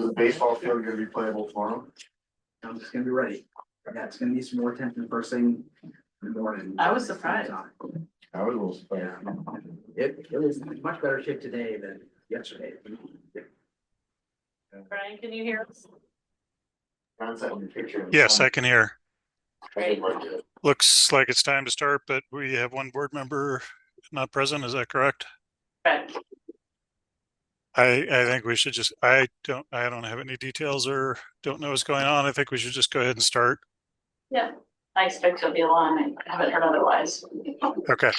the baseball field going to be playable for them? I'm just gonna be ready. Yeah, it's gonna need some more attention first thing in the morning. I was surprised. I was a little surprised. Yeah. It was in much better shape today than yesterday. Brian, can you hear us? Yes, I can hear. Great. Looks like it's time to start, but we have one board member not present. Is that correct? Correct. I think we should just, I don't have any details or don't know what's going on. I think we should just go ahead and start. Yeah, I expect it'll be long. I haven't heard otherwise. Okay.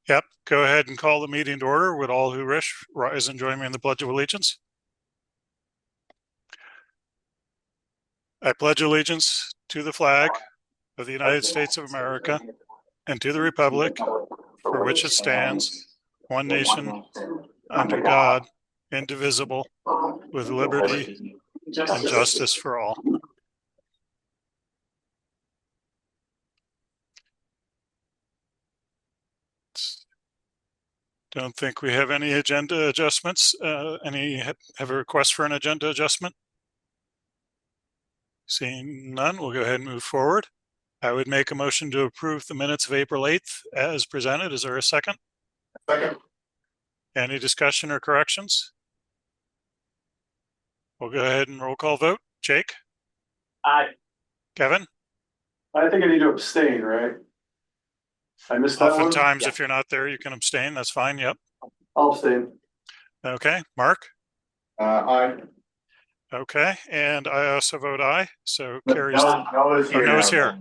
Yep. Go ahead and call the meeting to order. Would all who wish rise and join me in the Pledge of Allegiance? I pledge allegiance to the flag of the United States of America and to the republic for which it stands, one nation, under God, indivisible, with liberty and justice for all. Don't think we have any agenda adjustments. Have a request for an agenda adjustment? Seeing none, we'll go ahead and move forward. I would make a motion to approve the minutes of April 8th as presented. Is there a second? Second. Any discussion or corrections? We'll go ahead and roll call vote. Jake? Aye. Kevin? I think I need to abstain, right? I missed that one. Oftentimes, if you're not there, you can abstain. That's fine. Yep. I'll abstain. Okay. Mark? Aye. Okay. And I also vote aye. So No, carries. Noah's here. Noah's here.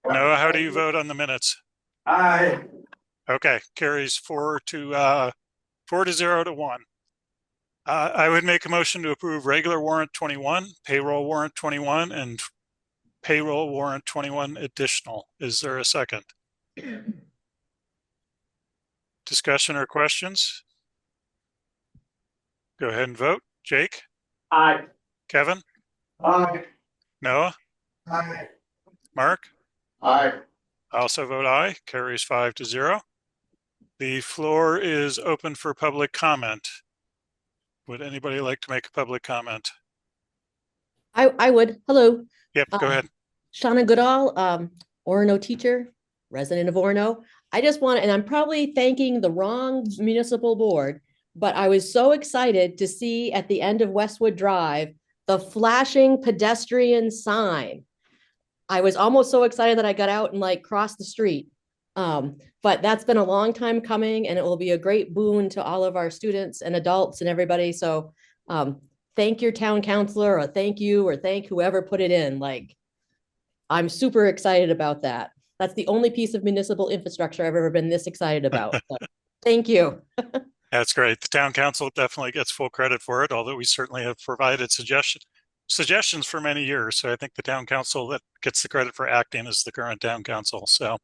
Noah, how do you vote on the minutes? Aye. Okay. Carries 4 to 0 to 1. I would make a motion to approve regular warrant 21, payroll warrant 21, and payroll warrant 21 additional. Is there a second? Discussion or questions? Go ahead and vote. Jake? Aye. Kevin? Aye. Noah? Aye. Mark? Aye. I also vote aye. Carries 5 to 0. The floor is open for public comment. Would anybody like to make a public comment? I would. Hello. Yep, go ahead. Shauna Goodall, Orono teacher, resident of Orono. I just want, and I'm probably thanking the wrong municipal board, but I was so excited to see at the end of Westwood Drive, the flashing pedestrian sign. I was almost so excited that I got out and like crossed the street. But that's been a long time coming, and it will be a great boon to all of our students and adults and everybody. So thank your town councilor, or thank you, or thank whoever put it in. Like, I'm super excited about that. That's the only piece of municipal infrastructure I've ever been this excited about. So, thank you. That's great. The town council definitely gets full credit for it, although we certainly have provided suggestions for many years. So I think the town council that gets the credit for acting is the current town council. So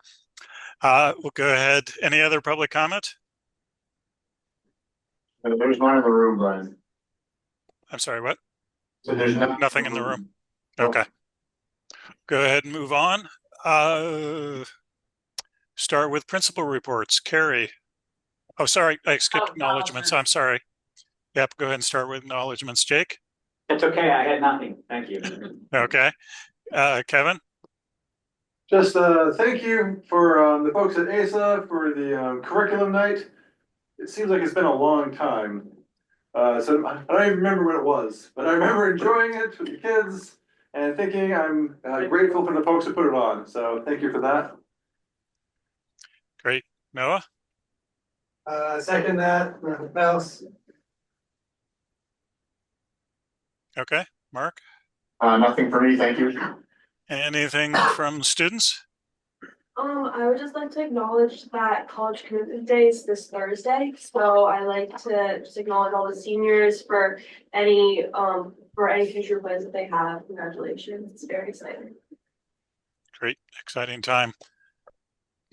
we'll go ahead. Any other public comment? There's none in the room, Brian. I'm sorry, what? So there's Nothing in the room. Okay. Go ahead and move on. Start with principal reports. Carrie. Oh, sorry. I skipped acknowledgements. I'm sorry. Yep. Go ahead and start with acknowledgements. Jake? It's okay. I had nothing. Thank you. Okay. Kevin? Just thank you for the folks at ASA for the curriculum night. It seems like it's been a long time. So I don't even remember what it was, but I remember enjoying it with the kids and thinking I'm grateful for the folks who put it on. So thank you for that. Great. Noah? Second that, nothing else. Okay. Mark? Nothing for me, thank you. Anything from students? I would just like to acknowledge that College Commitment Day is this Thursday. So I like to just acknowledge all the seniors for any future plans that they have. Congratulations. It's very exciting. Great. Exciting time.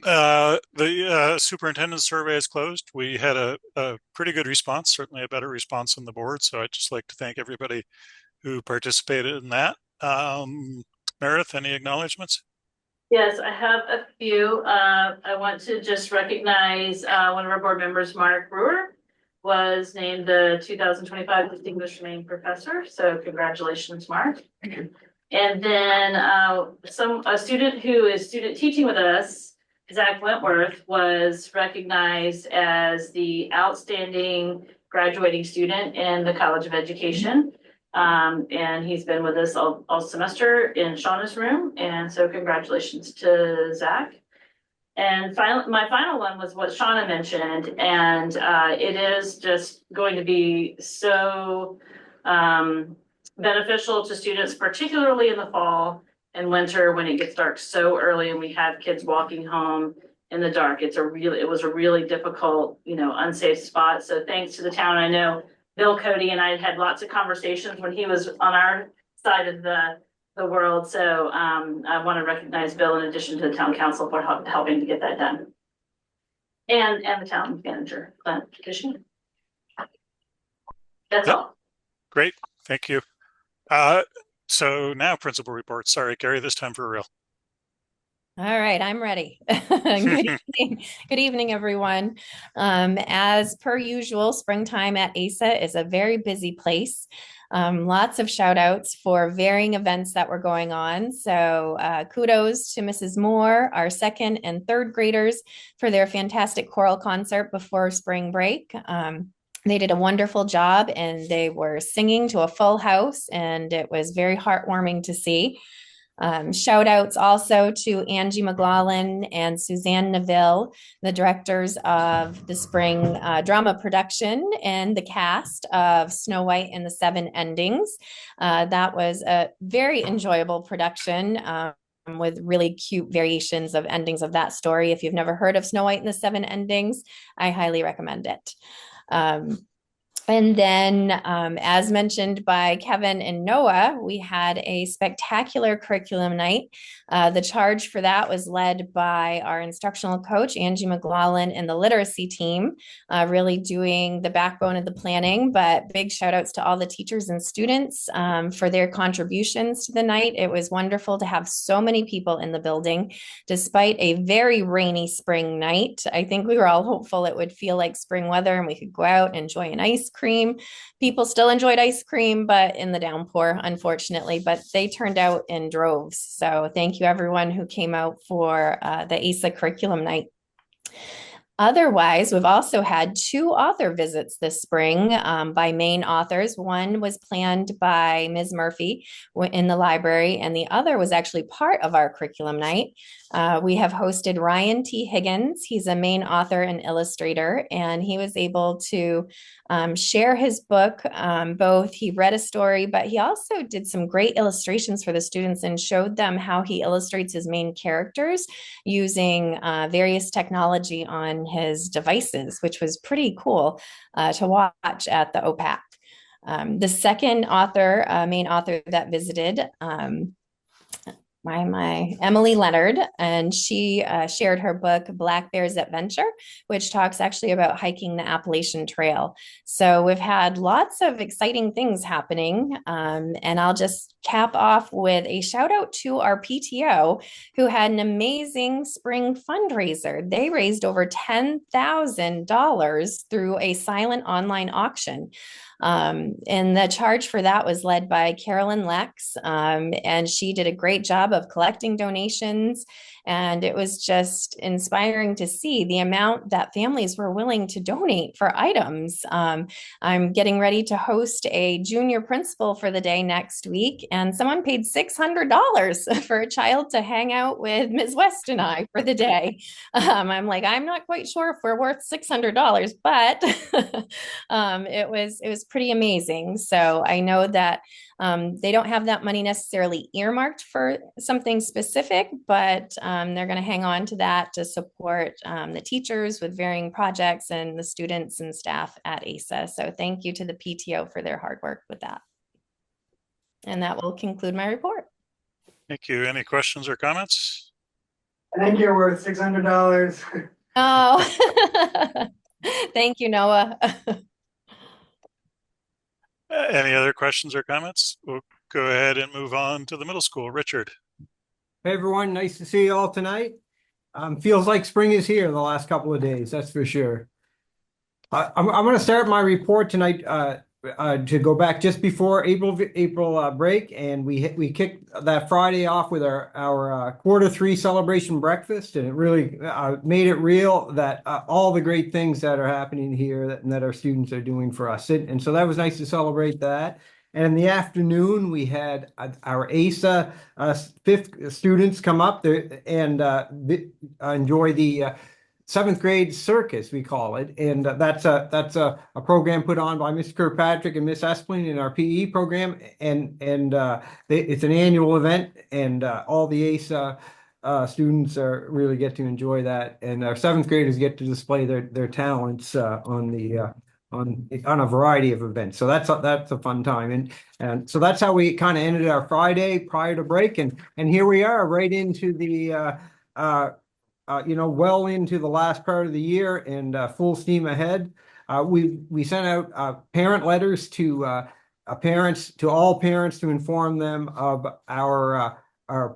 The superintendent survey is closed. We had a pretty good response, certainly a better response on the board. So I'd just like to thank everybody who participated in that. Meredith, any acknowledgements? Yes, I have a few. I want to just recognize one of our board members, Mark Brewer, was named the 2025 Distinguished Maine Professor, so congratulations, Mark. And then a student who is student teaching with us, Zach Wentworth, was recognized as the outstanding graduating student in the College of Education. And he's been with us all semester in Shauna's room, and so congratulations to Zach. And my final one was what Shauna mentioned, and it is just going to be so beneficial to students, particularly in the fall and winter when it gets dark so early and we have kids walking home in the dark. It was a really difficult, unsafe spot. So thanks to the town. I know Bill Cody and I had lots of conversations when he was on our side of the world. So I want to recognize Bill in addition to the town council for helping to get that done. And the town manager, Clint Kitchen. That's all. Great, thank you. So now principal reports. Sorry, Gary, this time for real. All right, I'm ready. Good evening. Good evening, everyone. As per usual, springtime at ASA is a very busy place. Lots of shout outs for varying events that were going on. So kudos to Mrs. Moore, our second and third graders, for their fantastic choral concert before spring break. They did a wonderful job and they were singing to a full house, and it was very heartwarming to see. Shout outs also to Angie McLaughlin and Suzanne Neville, the directors of the spring drama production and the cast of Snow White and the Seven Endings. That was a very enjoyable production. With really cute variations of endings of that story. If you've never heard of Snow White and the Seven Endings, I highly recommend it. And then, as mentioned by Kevin and Noah, we had a spectacular curriculum night. The charge for that was led by our instructional coach, Angie McLaughlin, and the literacy team, really doing the backbone of the planning. But big shout outs to all the teachers and students for their contributions to the night. It was wonderful to have so many people in the building, despite a very rainy spring night. I think we were all hopeful it would feel like spring weather and we could go out and enjoy an ice cream. People still enjoyed ice cream, but in the downpour, unfortunately, but they turned out in droves. So thank you everyone who came out for the ASA curriculum night. Otherwise, we've also had 2 author visits this spring by Maine authors. One was planned by Ms. Murphy in the library, and the other was actually part of our curriculum night. We have hosted Ryan T. Higgins. He's a Maine author and illustrator, and he was able to share his book. Both he read a story, but he also did some great illustrations for the students and showed them how he illustrates his main characters using various technology on his devices, which was pretty cool to watch at the OPAC. The second author, main author that visited, Emily Leonard, and she shared her book Black Bear's Adventure, which talks actually about hiking the Appalachian Trail. So we've had lots of exciting things happening, and I'll just cap off with a shout out to our PTO, who had an amazing spring fundraiser. They raised over $10,000 through a silent online auction. And the charge for that was led by Carolyn Lex, and she did a great job of collecting donations. And it was just inspiring to see the amount that families were willing to donate for items. I'm getting ready to host a junior principal for the day next week, and someone paid $600 for a child to hang out with Ms. West and I for the day. I'm like, I'm not quite sure if we're worth $600, but it was pretty amazing. So I know that they don't have that money necessarily earmarked for something specific, but they're going to hang on to that to support the teachers with varying projects and the students and staff at ASA. So thank you to the PTO for their hard work with that. And that will conclude my report. Thank you. Any questions or comments? I think you're worth $600. Oh, thank you, Noah. Any other questions or comments? We'll go ahead and move on to the middle school. Richard. Hey everyone, nice to see you all tonight. Feels like spring is here the last couple of days, that's for sure. I'm going to start my report tonight to go back just before April break, and we kicked that Friday off with our Q3 celebration breakfast, and it really made it real that all the great things that are happening here that our students are doing for us, and so that was nice to celebrate that. And in the afternoon, we had our ASA fifth students come up there and enjoy the seventh grade circus, we call it, and that's a program put on by Miss Kirkpatrick and Miss Espling in our PE program, and it's an annual event, and all the ASA students really get to enjoy that, and our seventh graders get to display their talents on a variety of events. So that's a fun time, and so that's how we kind of ended our Friday prior to break, and here we are right into the well into the last part of the year and full steam ahead. We sent out parent letters to all parents to inform them of our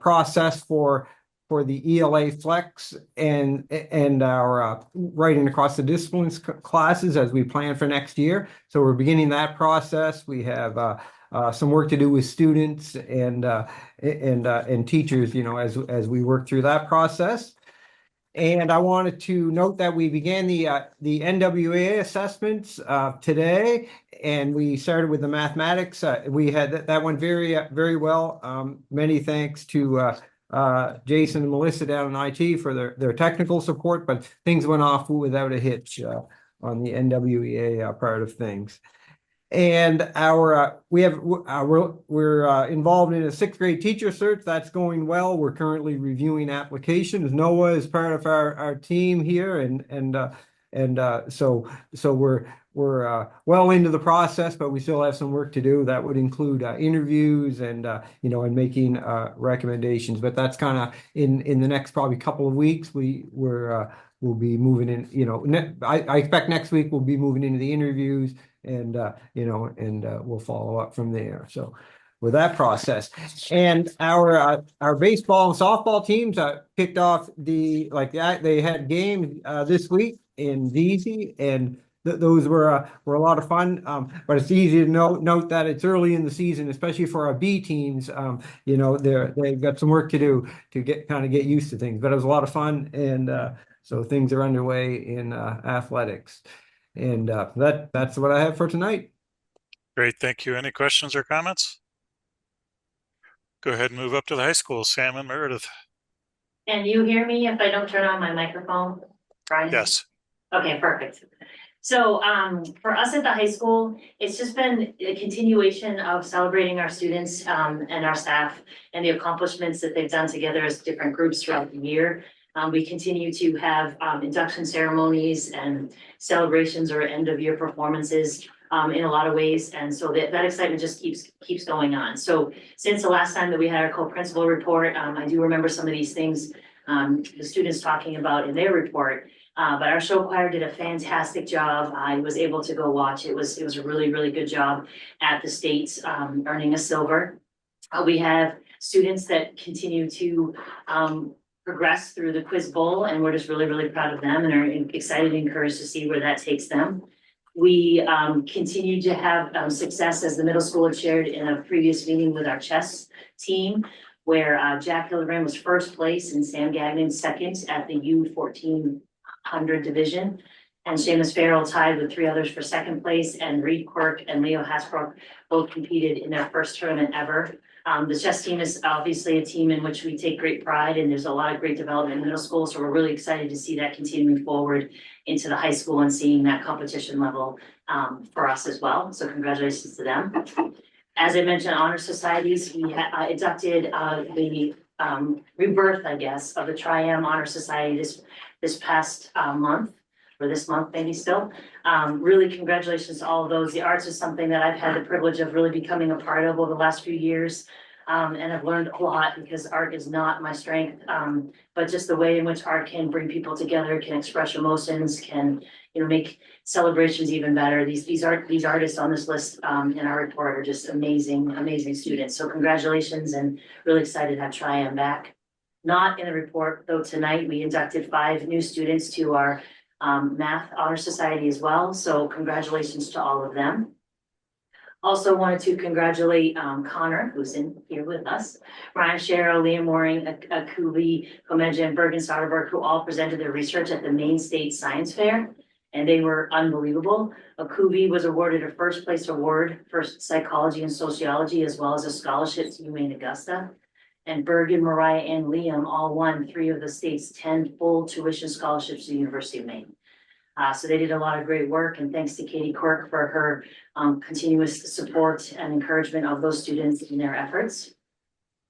process for the ELA Flex and our writing across the disciplines classes as we plan for next year. So we're beginning that process. We have some work to do with students and teachers, as we work through that process. And I wanted to note that we began the NWA assessments today, and we started with the mathematics. We had that went very well. Many thanks to Jason and Melissa down in IT for their technical support, but things went off without a hitch on the NWEA part of things. And we're involved in a sixth grade teacher search that's going well. We're currently reviewing applications. Noah is part of our team here, so we're well into the process, but we still have some work to do. That would include interviews and making recommendations. But that's kind of in the next probably couple of weeks. We'll be moving in. I expect next week we'll be moving into the interviews. And we'll follow up from there. So with that process, and our baseball and softball teams kicked off they had games this week in VZ, and those were a lot of fun. But it's easy to note that it's early in the season, especially for our B teams. They've got some work to do to get used to things. But it was a lot of fun, and so things are underway in athletics. And that's what I have for tonight. Great, thank you. Any questions or comments? Go ahead and move up to the high school, Sam and Meredith. Can you hear me if I don't turn on my microphone, Brian? Yes. Okay, perfect. So for us at the high school, it's just been a continuation of celebrating our students and our staff and the accomplishments that they've done together as different groups throughout the year. We continue to have induction ceremonies and celebrations or end of year performances in a lot of ways. And so that excitement just keeps going on. So since the last time that we had our co-principal report, I do remember some of these things the students talking about in their report. But our show choir did a fantastic job. I was able to go watch. It was a really, really good job at the States, earning a silver. We have students that continue to progress through the quiz bowl, and we're just really, really proud of them and are excited and encouraged to see where that takes them. We continue to have success, as the middle school had shared in a previous meeting with our chess team, where Jack Hildebrand was first place and Sam Gagnon second at the U1400 division. And Seamus Farrell tied with three others for second place, and Reed Quirk and Leo Hasbrook both competed in their first tournament ever. The chess team is obviously a team in which we take great pride, and there's a lot of great development in middle school. So we're really excited to see that continuing forward into the high school and seeing that competition level for us as well. So congratulations to them. As I mentioned, honor societies, we inducted the rebirth, I guess, of the Tri-M Honor Society this past month. For this month, maybe still. Really congratulations to all of those. The arts is something that I've had the privilege of really becoming a part of over the last few years. And I've learned a lot because art is not my strength. But just the way in which art can bring people together, can express emotions, can make celebrations even better. These artists on this list in our report are just amazing students. So congratulations, and really excited to have Tri-M back. Not in the report though, tonight we inducted 5 new students to our Math Honor Society as well. So congratulations to all of them. Also wanted to congratulate Connor, who's in here with us, Ryan Sharrow, Liam Mooring, Akubi, Komeja, and Bergen Soderberg, who all presented their research at the Maine State Science Fair. And they were unbelievable. Akubi was awarded a first place award for psychology and sociology, as well as a scholarship to UMaine Augusta. And Bergen, Mariah, and Liam all won 3 of the state's 10 full tuition scholarships to the University of Maine. So they did a lot of great work, and thanks to Katie Quirk for her continuous support and encouragement of those students in their efforts.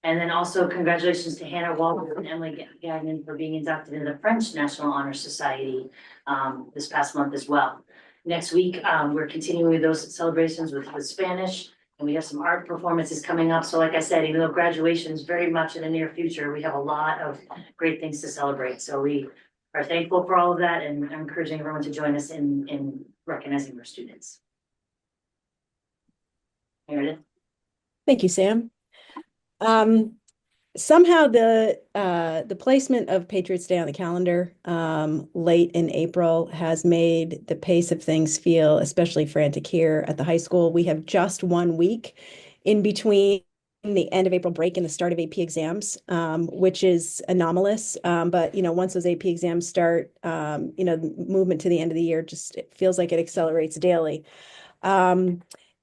And then also congratulations to Hannah Walker and Emily Gagnon for being inducted into the French National Honor Society this past month as well. Next week, we're continuing with those celebrations with Spanish, and we have some art performances coming up. So like I said, even though graduation is very much in the near future, we have a lot of great things to celebrate. So we are thankful for all of that and encouraging everyone to join us in recognizing our students. Meredith? Thank you, Sam. Somehow the placement of Patriots Day on the calendar late in April has made the pace of things feel especially frantic here at the high school. We have just 1 week in between the end of April break and the start of AP exams, which is anomalous. But once those AP exams start, the movement to the end of the year just it feels like it accelerates daily.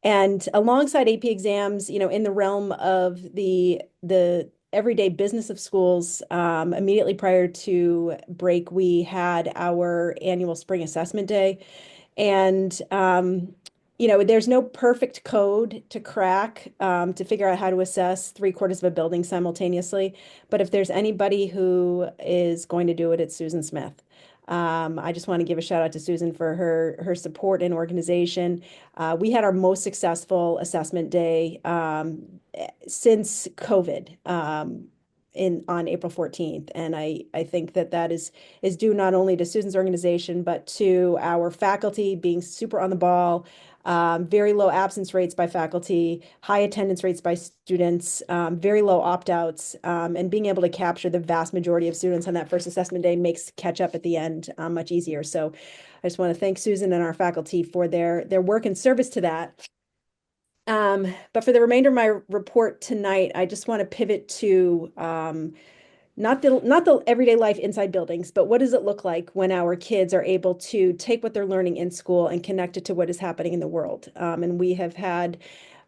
And alongside AP exams, in the realm of the everyday business of schools, immediately prior to break, we had our annual spring assessment day. And there's no perfect code to crack to figure out how to assess 3/4 of a building simultaneously. But if there's anybody who is going to do it, it's Susan Smith. I just want to give a shout out to Susan for her support and organization. We had our most successful assessment day since COVID on April 14th. And I think that is due not only to Susan's organization, but to our faculty being super on the ball, very low absence rates by faculty, high attendance rates by students, very low opt-outs, and being able to capture the vast majority of students on that first assessment day makes catch up at the end much easier. So I just want to thank Susan and our faculty for their work and service to that. But for the remainder of my report tonight, I just want to pivot to not the everyday life inside buildings, but what does it look like when our kids are able to take what they're learning in school and connect it to what is happening in the world? And we have had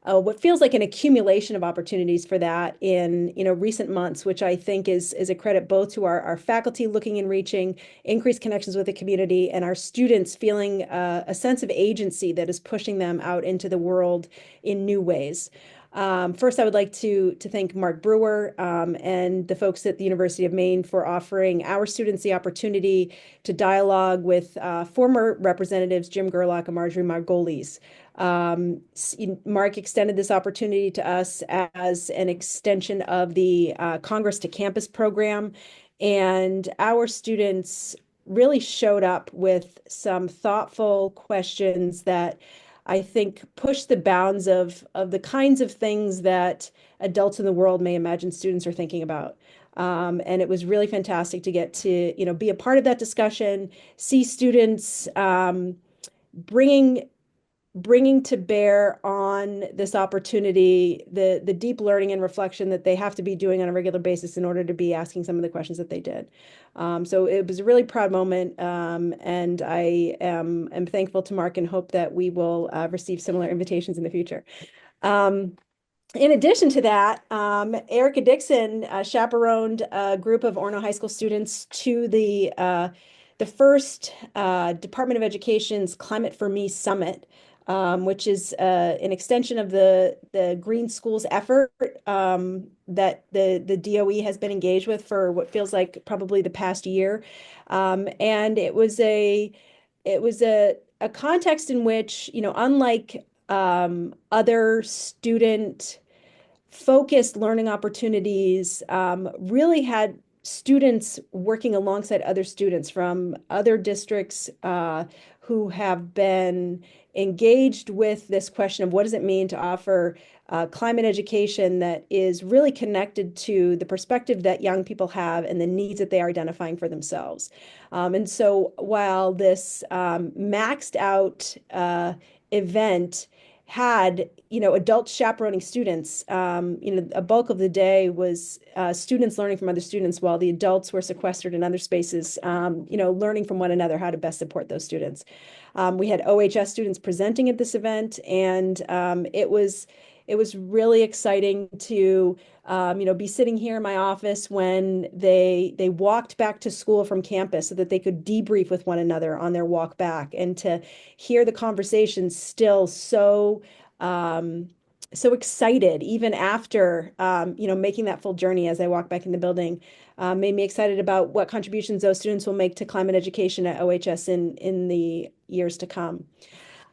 what feels like an accumulation of opportunities for that in recent months, which I think is a credit both to our faculty looking and reaching increased connections with the community, and our students feeling a sense of agency that is pushing them out into the world in new ways. First, I would like to thank Mark Brewer and the folks at the University of Maine for offering our students the opportunity to dialogue with former representatives Jim Gerlach and Marjorie Margolis. Mark extended this opportunity to us as an extension of the Congress to Campus program, and our students really showed up with some thoughtful questions that I think push the bounds of the kinds of things that adults in the world may imagine students are thinking about. And it was really fantastic to get to, be a part of that discussion, see students bringing to bear on this opportunity the deep learning and reflection that they have to be doing on a regular basis in order to be asking some of the questions that they did. So it was a really proud moment, and I am thankful to Mark and hope that we will receive similar invitations in the future. In addition to that, Erica Dixon chaperoned a group of Orono High School students to the first Department of Education's Climate for Me Summit, which is an extension of the Green Schools effort that the DOE has been engaged with for what feels like probably the past year. And it was a context in which, unlike other student-focused learning opportunities, really had students working alongside other students from other districts who have been engaged with this question of what does it mean to offer climate education that is really connected to the perspective that young people have and the needs that they are identifying for themselves. And so while this maxed out event had, adults chaperoning students, a bulk of the day was students learning from other students while the adults were sequestered in other spaces, learning from one another how to best support those students. We had OHS students presenting at this event, and it was really exciting to be sitting here in my office when they walked back to school from campus so that they could debrief with one another on their walk back, and to hear the conversations still so excited even after making that full journey as I walk back in the building made me excited about what contributions those students will make to climate education at OHS in the years to come.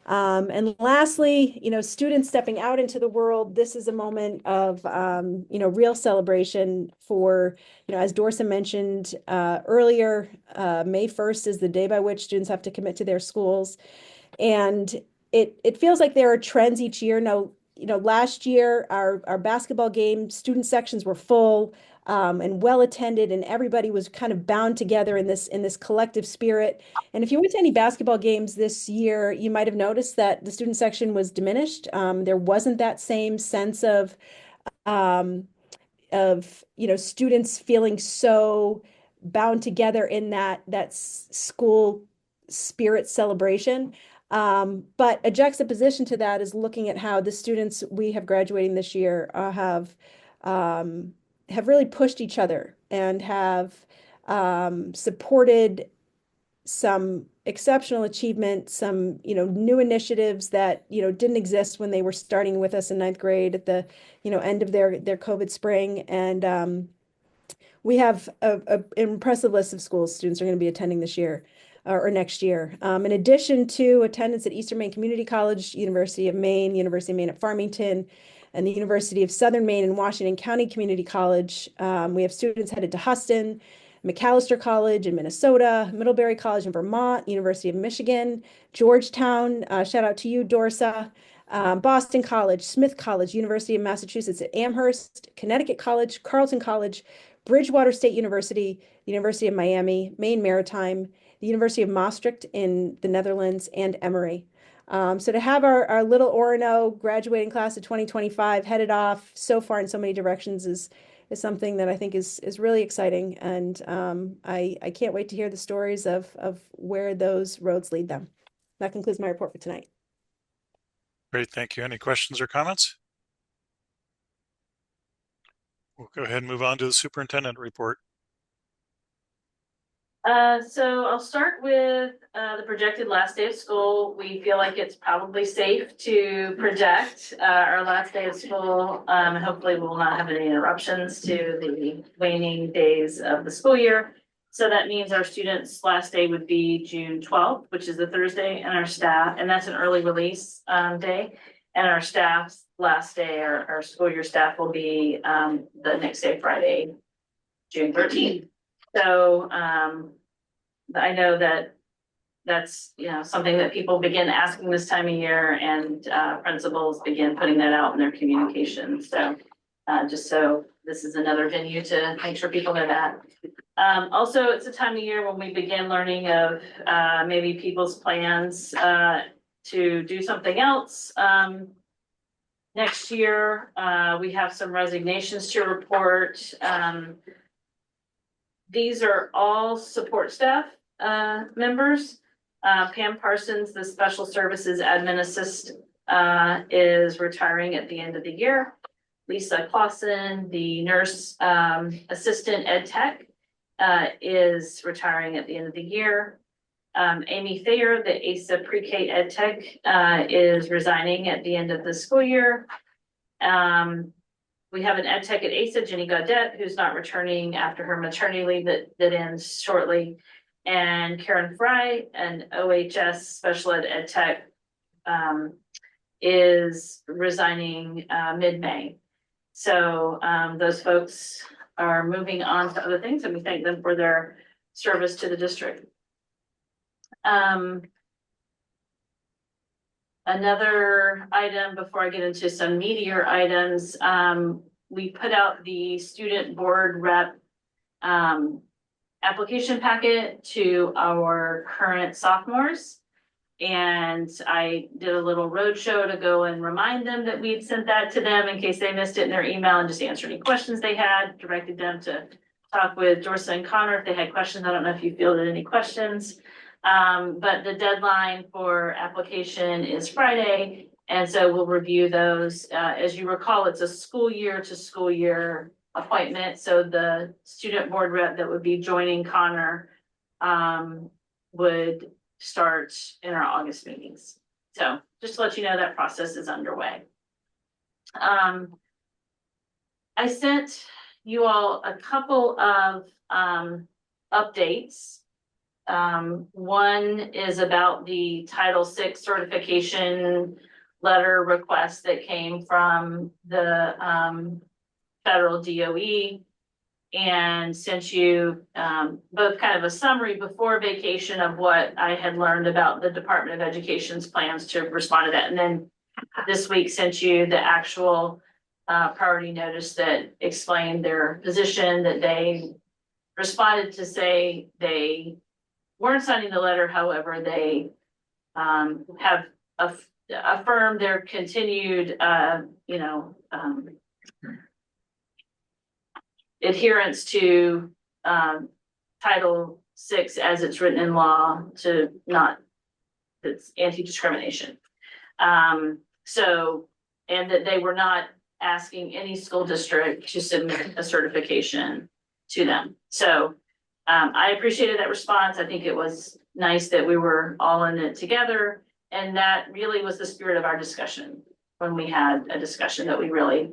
And lastly, students stepping out into the world. This is a moment of, real celebration for, as Dorsa mentioned earlier, May 1st is the day by which students have to commit to their schools. And it feels like there are trends each year. Now, last year, our basketball game, student sections were full and well attended, and everybody was kind of bound together in this collective spirit. And if you went to any basketball games this year, you might have noticed that the student section was diminished. There wasn't that same sense of students feeling so bound together in that school spirit celebration. But a juxtaposition to that is looking at how the students we have graduating this year have really pushed each other and have supported some exceptional achievement, some new initiatives that didn't exist when they were starting with us in ninth grade at the end of their COVID spring. And we have an impressive list of schools students are going to be attending this year or next year. In addition to attendance at Eastern Maine Community College, University of Maine at Farmington, and the University of Southern Maine and Washington County Community College, we have students headed to Huston, Macalester College in Minnesota, Middlebury College in Vermont, University of Michigan, Georgetown, shout out to you, Dorsa, Boston College, Smith College, University of Massachusetts at Amherst, Connecticut College, Carleton College, Bridgewater State University, University of Miami, Maine Maritime, the University of Maastricht in the Netherlands, and Emory. So to have our little Orono graduating class of 2025 headed off so far in so many directions is something that I think is really exciting. And I can't wait to hear the stories of where those roads lead them. That concludes my report for tonight. Great, thank you. Any questions or comments? We'll go ahead and move on to the superintendent report. So I'll start with the projected last day of school. We feel like it's probably safe to project our last day of school. Hopefully we will not have any interruptions to the waning days of the school year. So that means our students' last day would be June 12th, which is the Thursday, and our staff, and that's an early release day. And our staff's last day, our school year staff will be the next day, Friday, June 13th. So I know that that's something that people begin asking this time of year, and principals begin putting that out in their communication. So just so this is another venue to make sure people know that. Also, it's a time of year when we begin learning of maybe people's plans to do something else. Next year, we have some resignations to report. These are all support staff members. Pam Parsons, the special services admin assist, is retiring at the end of the year. Lisa Clausen, the nurse assistant ed tech, is retiring at the end of the year. Amy Thayer, the ASA pre-K ed tech, is resigning at the end of the school year. We have an ed tech at ASA, Jenny Gaudette, who's not returning after her maternity leave that ends shortly. And Karen Fry, an OHS special ed tech, is resigning mid-May. So those folks are moving on to other things, and we thank them for their service to the district. Another item before I get into some meatier items, we put out the student board rep application packet to our current sophomores. And I did a little roadshow to go and remind them that we'd sent that to them in case they missed it in their email, and just answer any questions they had, directed them to talk with Dorsa and Connor if they had questions. I don't know if you fielded any questions. But the deadline for application is Friday. And so we'll review those. As you recall, it's a school year to school year appointment. So the student board rep that would be joining Connor would start in our August meetings. So just to let you know that process is underway. I sent you all a couple of updates. One is about the Title VI certification letter request that came from the federal DOE, and sent you both kind of a summary before vacation of what I had learned about the Department of Education's plans to respond to that. And then this week sent you the actual priority notice that explained their position, that they responded to say they weren't signing the letter. However, they have affirmed their continued, adherence to Title VI as it's written in law, to not, it's anti-discrimination. So, and that they were not asking any school district to submit a certification to them. So I appreciated that response. I think it was nice that we were all in it together. And that really was the spirit of our discussion when we had a discussion that we really,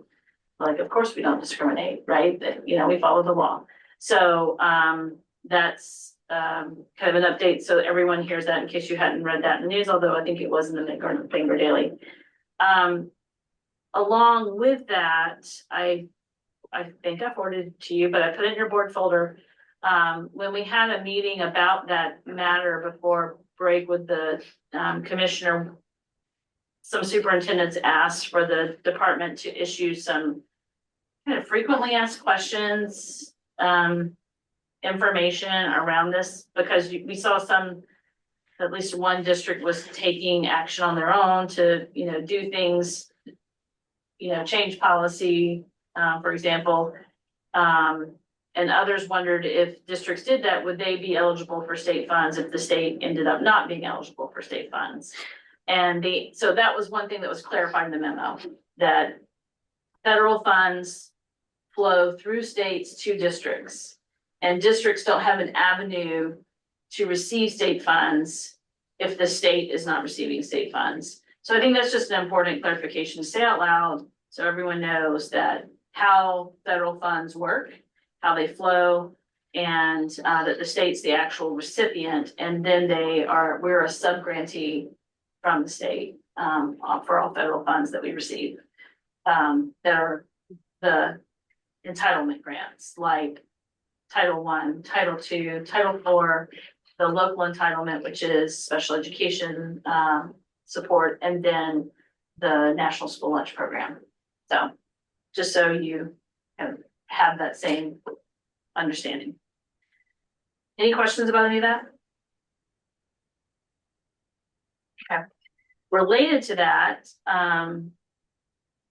like, of course we don't discriminate, right? That, you know, we follow the law. So that's kind of an update. So everyone hears that in case you hadn't read that in the news, although I think it was in the Bangor Daily. Along with that, I think I forwarded it to you, but I put it in your board folder. When we had a meeting about that matter before break with the commissioner, some superintendents asked for the department to issue some kind of frequently asked questions, information around this, because we saw at least one district was taking action on their own to, do things, change policy, for example. And others wondered if districts did that, would they be eligible for state funds if the state ended up not being eligible for state funds? And so that was one thing that was clarified in the memo, that federal funds flow through states to districts, and districts don't have an avenue to receive state funds if the state is not receiving state funds. So I think that's just an important clarification to say out loud, so everyone knows that how federal funds work, how they flow, and that the state's the actual recipient, and then we're a sub-grantee from the state for all federal funds that we receive, that are the entitlement grants, like Title I, Title II, Title IV, the local entitlement, which is special education support, and then the National School Lunch Program. So just so you have that same understanding. Any questions about any of that? Okay. Related to that,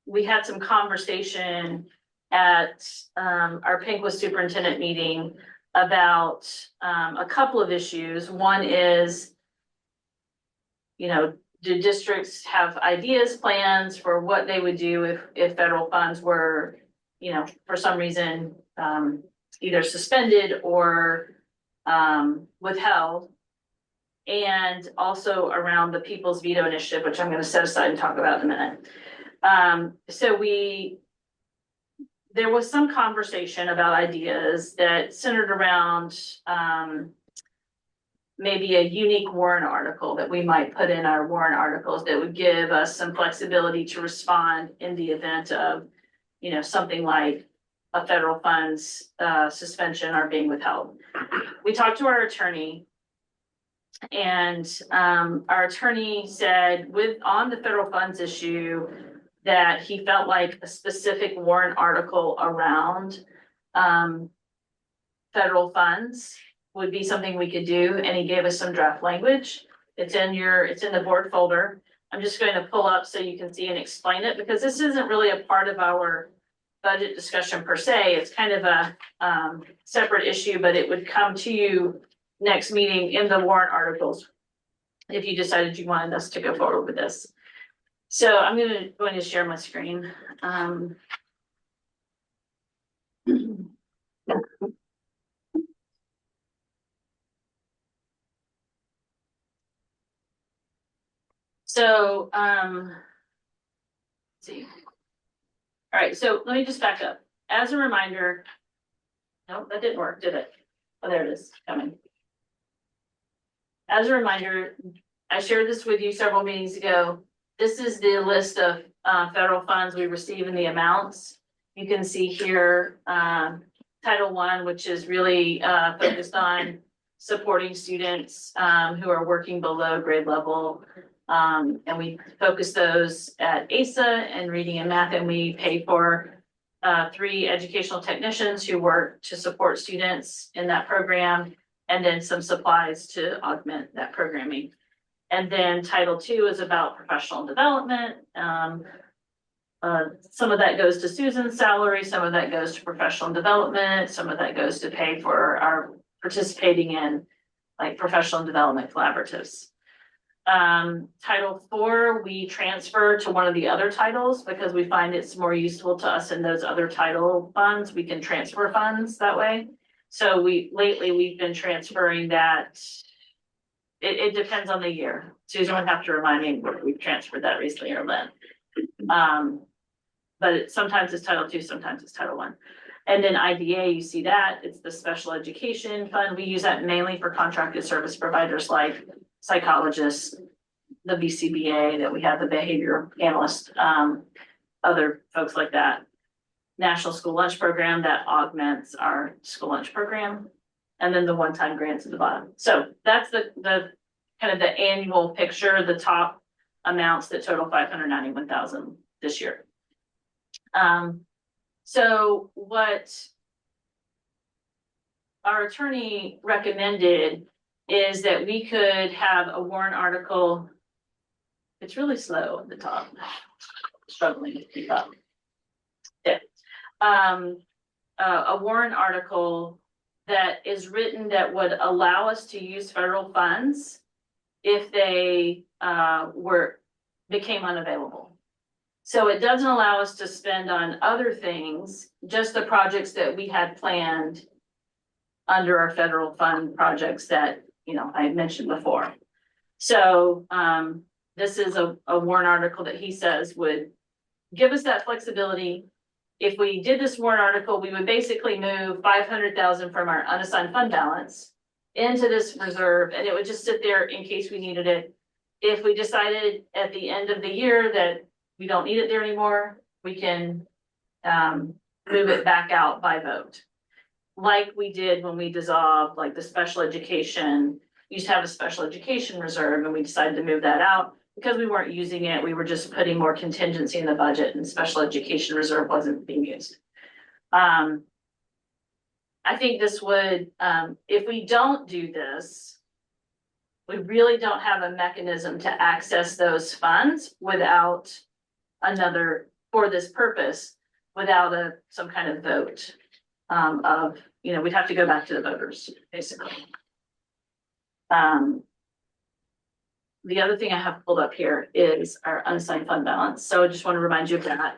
we had some conversation at our Pinquist superintendent meeting about a couple of issues. One is, do districts have ideas, plans for what they would do if federal funds were, for some reason, either suspended or withheld? And also around the People's Veto Initiative, which I'm going to set aside and talk about in a minute. So there was some conversation about ideas that centered around maybe a unique warrant article that we might put in our warrant articles that would give us some flexibility to respond in the event of, something like a federal funds suspension or being withheld. We talked to our attorney, And our attorney said on the federal funds issue that he felt like a specific warrant article around federal funds would be something we could do, and he gave us some draft language. It's in the board folder. I'm just going to pull up so you can see and explain it, because this isn't really a part of our budget discussion per se. It's kind of a separate issue, but it would come to you next meeting in the warrant articles if you decided you wanted us to go forward with this. So I'm going to share my screen. So, let's see. All right, so let me just back up. As a reminder, no, that didn't work, did it? Oh, there it is, coming. As a reminder, I shared this with you several meetings ago. This is the list of federal funds we receive and the amounts. You can see here Title I, which is really focused on supporting students who are working below grade level. And we focus those at ASA and reading and math, and we pay for 3 educational technicians who work to support students in that program, and then some supplies to augment that programming. And then Title II is about professional development. Some of that goes to Susan's salary, some of that goes to professional development, some of that goes to pay for our participating in like professional development collaboratives. Title IV, we transfer to one of the other titles because we find it's more useful to us in those other title funds. We can transfer funds that way. So lately we've been transferring that. It depends on the year. Susan would have to remind me if we've transferred that recently or when. But sometimes it's Title II, sometimes it's Title I. And then IDA, you see that, it's the special education fund. We use that mainly for contracted service providers like psychologists, the BCBA, that we have the behavior analyst, other folks like that. National School Lunch Program that augments our school lunch program. And then the one-time grants at the bottom. So that's the kind of the annual picture, the top amounts that total 591,000 this year. So what our attorney recommended is that we could have a warrant article. It's really slow at the top, struggling to keep up. Yeah. A warrant article that is written that would allow us to use federal funds if they became unavailable. So it doesn't allow us to spend on other things, just the projects that we had planned under our federal fund projects that, I had mentioned before. So this is a warrant article that he says would give us that flexibility. If we did this warrant article, we would basically move 500,000 from our unassigned fund balance into this reserve, and it would just sit there in case we needed it. If we decided at the end of the year that we don't need it there anymore, we can move it back out by vote. Like we did when we dissolved, like the special education, we used to have a special education reserve, and we decided to move that out because we weren't using it. We were just putting more contingency in the budget, and special education reserve wasn't being used. I think this would, if we don't do this, we really don't have a mechanism to access those funds without for this purpose, without some kind of vote we'd have to go back to the voters, basically. The other thing I have pulled up here is our unassigned fund balance. So I just want to remind you of that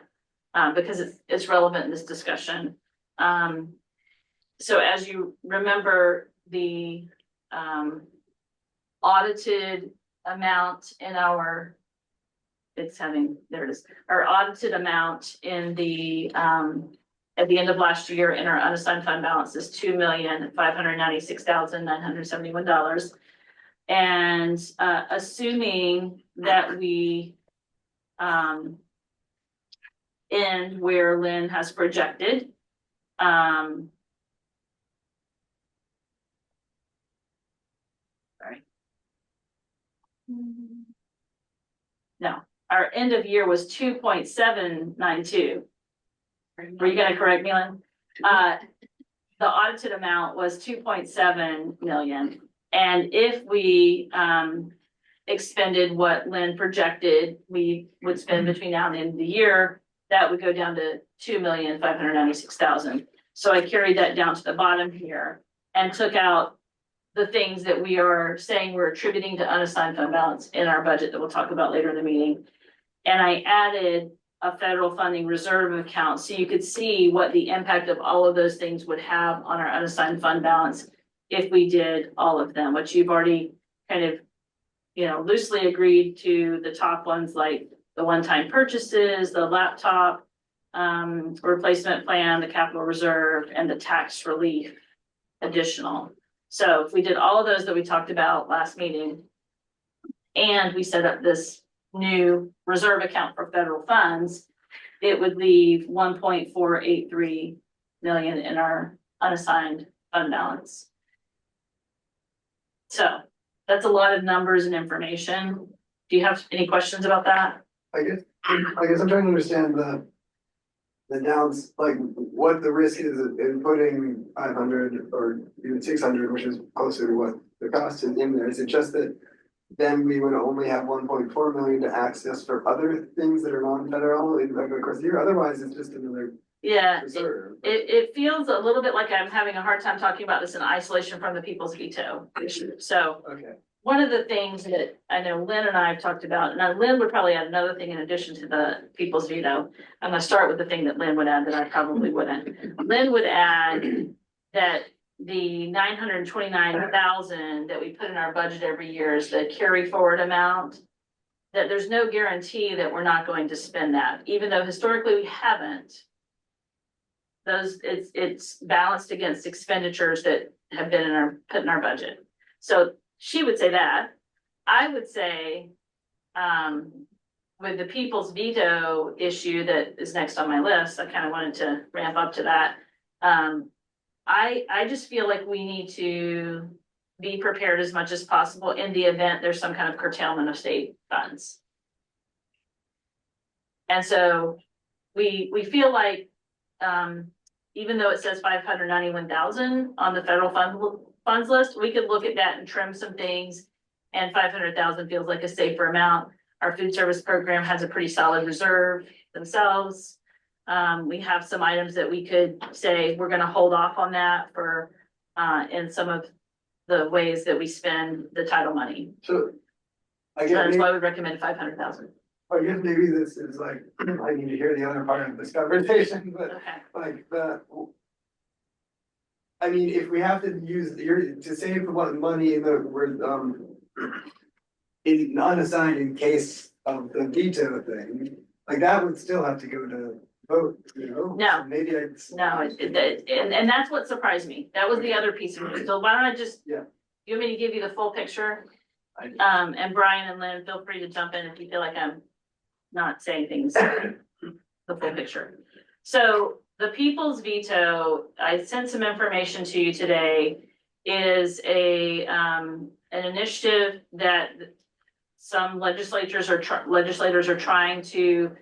because it's relevant in this discussion. So as you remember, the audited amount in our, there it is, our audited amount in the, at the end of last year in our unassigned fund balance is $2,596,971. And assuming that we end where Lynn has projected, No, our end of year was 2.792. Were you gonna correct me, Lynn? The audited amount was 2.7 million. And if we expended what Lynn projected we would spend between now and the end of the year, that would go down to 2,596,000. So I carried that down to the bottom here and took out the things that we are saying we're attributing to unassigned fund balance in our budget that we'll talk about later in the meeting. And I added a federal funding reserve account so you could see what the impact of all of those things would have on our unassigned fund balance if we did all of them, which you've already kind of, loosely agreed to. The top ones like the one-time purchases, the laptop replacement plan, the capital reserve, and the tax relief additional. So if we did all of those that we talked about last meeting, and we set up this new reserve account for federal funds, it would leave 1.483 million in our unassigned fund balance. So that's a lot of numbers and information. Do you have any questions about that? I guess I'm trying to understand the downs, like what the risk is in putting 500 or even 600, which is closer to what the cost is in there. Is it just that then we would only have 1.4 million to access for other things that are non-federal in the course of the year? Otherwise, it's just another reserve. It feels a little bit like I'm having a hard time talking about this in isolation from the people's veto issue. So Okay. one of the things that I know Lynn and I have talked about, and Lynn would probably add another thing in addition to the people's veto. I'm gonna start with the thing that Lynn would add that I probably wouldn't. Lynn would add that the 929,000 that we put in our budget every year is the carry forward amount. That there's no guarantee that we're not going to spend that, even though historically we haven't. It's balanced against expenditures that have been put in our budget. So she would say that. I would say, with the people's veto issue that is next on my list, I kind of wanted to ramp up to that. I just feel like we need to be prepared as much as possible in the event there's some kind of curtailment of state funds. And so we feel like, even though it says 591,000 on the federal funds list, we could look at that and trim some things, and 500,000 feels like a safer amount. Our food service program has a pretty solid reserve themselves. We have some items that we could say we're gonna hold off on that for in some of the ways that we spend the title money. So I So that's guess why we recommend 500,000. maybe this is like, I need to hear the other part of this conversation, but Okay. like I mean, if we have to use to save money in the in unassigned in case of the veto thing, like that would still have to go to vote, No. So maybe No, and that's what surprised me. That was the other piece of it. So why don't I just, Yeah. you want me to give you the full picture? And Brian and Lynn, feel free to jump in if you feel like I'm not saying things, the full picture. So the people's veto, I sent some information to you today, is an initiative that some legislators are trying to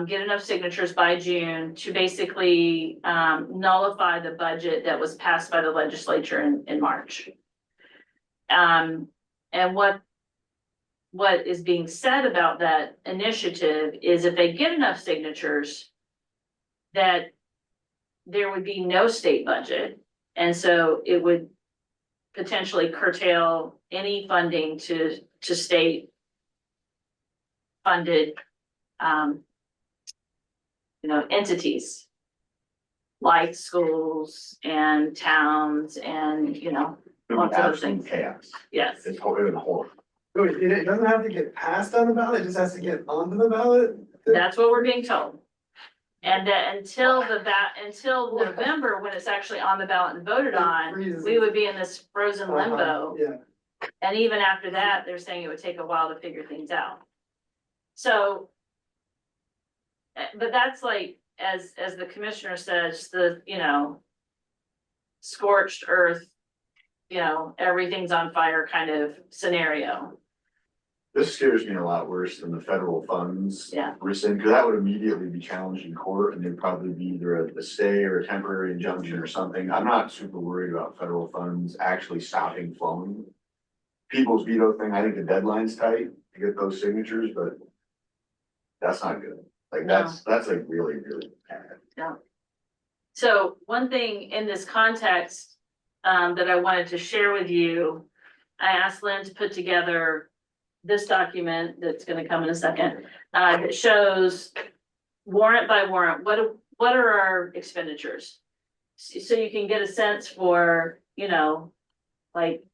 get enough signatures by June to basically nullify the budget that was passed by the legislature in March. And what is being said about that initiative is if they get enough signatures, that there would be no state budget. And so it would potentially curtail any funding to state funded entities like schools and towns and, lots of other things. Chaos. Yes. It's whole. Wait, it doesn't have to get passed on the ballot, it just has to get onto the ballot? That's what we're being told. And that until November, when it's actually on the ballot and voted on, we would be in this frozen limbo. Yeah. And even after that, they're saying it would take a while to figure things out. So, but that's like, as the commissioner says, the, scorched earth, everything's on fire kind of scenario. This scares me a lot worse than the federal funds. Yeah. Rescind, because that would immediately be challenged in court and there'd probably be either a stay or a temporary injunction or something. I'm not super worried about federal funds actually stopping flowing. People's veto thing, I think the deadline's tight to get those signatures, but that's not good. Like that's like really, really bad. Yeah. So one thing in this context, that I wanted to share with you, I asked Lynn to put together this document that's gonna come in a second, that shows warrant by warrant, what are our expenditures? So you can get a sense for, you know, like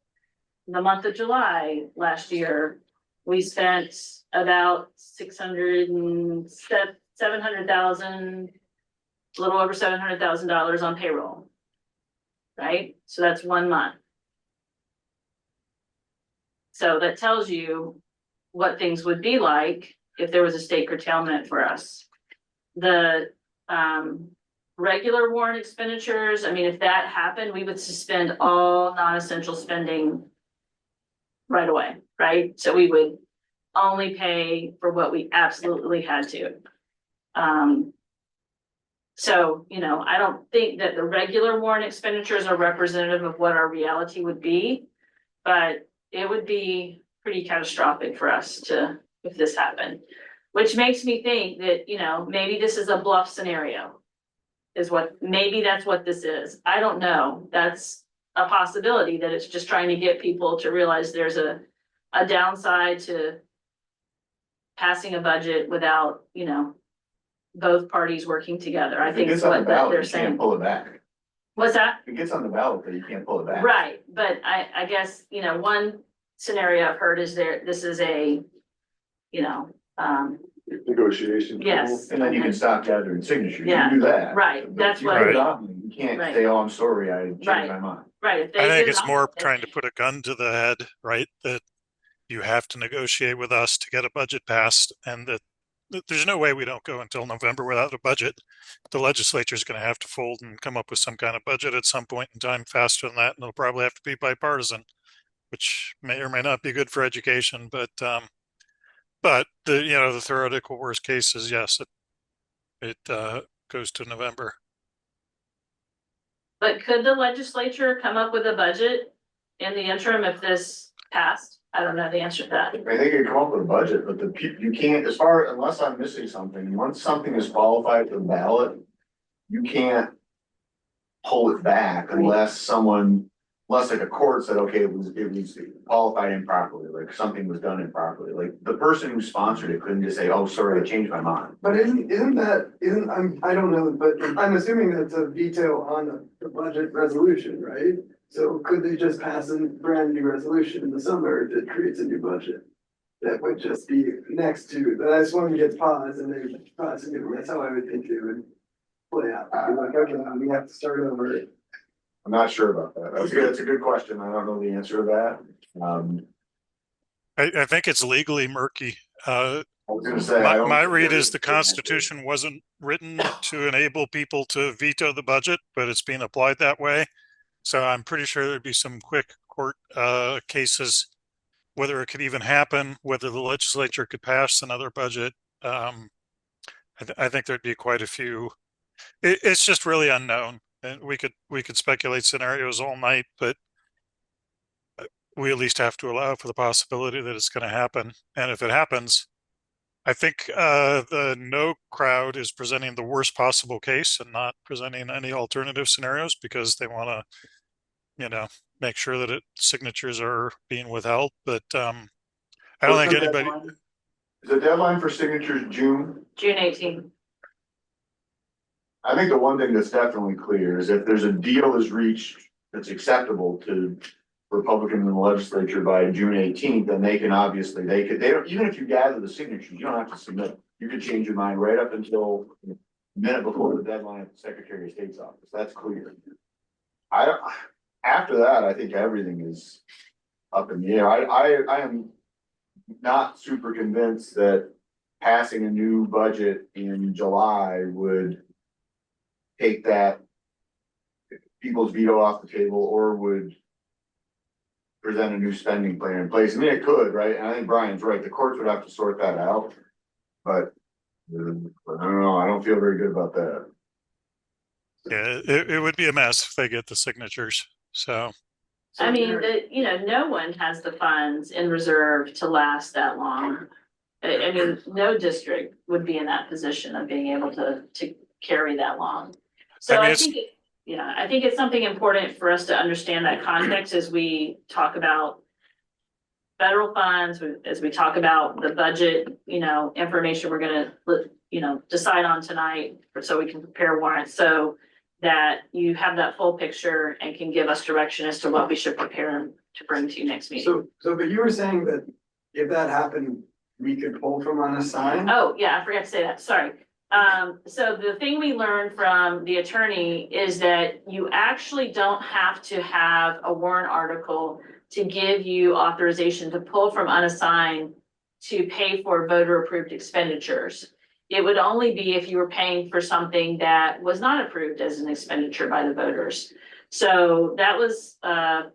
the month of July last year, we spent about 700,000, a little over $700,000 on payroll. Right? So that's 1 month. So that tells you what things would be like if there was a state curtailment for us. The regular warrant expenditures, I mean, if that happened, we would suspend all non-essential spending right away, right? So we would only pay for what we absolutely had to. So, you know, I don't think that the regular warrant expenditures are representative of what our reality would be, but it would be pretty catastrophic for us if this happened, which makes me think that, you know, maybe this is a bluff scenario maybe that's what this is. I don't know. That's a possibility, that it's just trying to get people to realize there's a downside to passing a budget without, you know, both parties working together. I think If it is gets on the what ballot, they're you saying. can't pull it back. What's that? If it gets on the ballot, then you can't pull it back. Right, but I guess, you know, one scenario I've heard is this is a, you know, Negotiation. yes. And then you can stop gathering signatures. You Yeah, can do that. right, But that's if you what- put it on, you can't Right. say, oh, I'm sorry, I changed Right. my mind. Right. If they I think do it's not- more trying to put a gun to the head, right? That you have to negotiate with us to get a budget passed, and that there's no way we don't go until November without a budget. The legislature is going to have to fold and come up with some kind of budget at some point in time faster than that, and it'll probably have to be bipartisan, which may or may not be good for education. But the the theoretical worst case is yes, it goes to November. But could the legislature come up with a budget in the interim if this passed? I don't know the answer to that. I mean, they could come up with a budget, but you can't, unless I'm missing something, once something is qualified for the ballot, you can't pull it back unless like a court said, okay, it was qualified improperly, like something was done improperly. Like the person who sponsored it couldn't just say, oh, sorry, I changed my mind. But I don't know, but I'm assuming that's a veto on the budget resolution, right? So could they just pass a brand new resolution in the summer that creates a new budget? That would just be next to, this one gets paused and they pass a new one. That's how I would think it would play out. Be like, okay, now we have to start over. I'm not sure about that. That's a good question. I don't know the answer to that. I think it's legally murky. I was gonna say, My read is the Constitution wasn't written to enable people to veto the budget, but it's being applied that way. So I'm pretty sure there'd be some quick court cases, whether it could even happen, whether the legislature could pass another budget. I think there'd be quite a few. It's just really unknown, and we could speculate scenarios all night, but we at least have to allow for the possibility that it's going to happen. And if it happens, I think the no crowd is presenting the worst possible case and not presenting any alternative scenarios because they want to, make sure that signatures are being withheld. But I don't think anybody. Is the deadline for signatures June? June 18th. I think the one thing that's definitely clear is if there's a deal is reached that's acceptable to Republicans in the legislature by June 18th, then they can obviously, even if you gather the signatures, you don't have to submit. You could change your mind right up until a minute before the deadline at the Secretary of State's office. That's clear. After that, I think everything is up in the air. I am not super convinced that passing a new budget in July would take that people's veto off the table or would present a new spending plan in place. I mean, it could, right? And I think Brian's right. The courts would have to sort that out. But I don't know. I don't feel very good about that. Yeah, it would be a mess if they get the signatures. So I mean, no one has the funds in reserve to last that long. I mean, no district would be in that position of being able to carry that long. So I mean, I think it's something important for us to understand that context as we talk about federal funds, as we talk about the budget, information we're gonna, decide on tonight, so we can prepare warrants, so that you have that full picture and can give us direction as to what we should prepare to bring to you next meeting. But you were saying that if that happened, we could pull from unassigned? Oh, yeah, I forgot to say that, sorry. So the thing we learned from the attorney is that you actually don't have to have a warrant article to give you authorization to pull from unassigned to pay for voter approved expenditures. It would only be if you were paying for something that was not approved as an expenditure by the voters. So that was a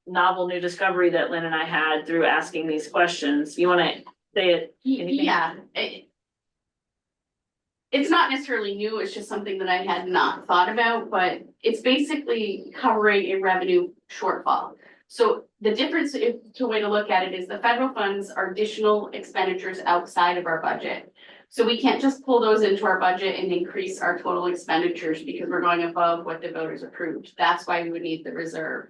novel new discovery that Lynn and I had through asking these questions. You want to say it? Anything? Yeah. It's not necessarily new, it's just something that I had not thought about, but it's basically covering a revenue shortfall. So the difference, the way to look at it is the federal funds are additional expenditures outside of our budget. So we can't just pull those into our budget and increase our total expenditures because we're going above what the voters approved. That's why we would need the reserve.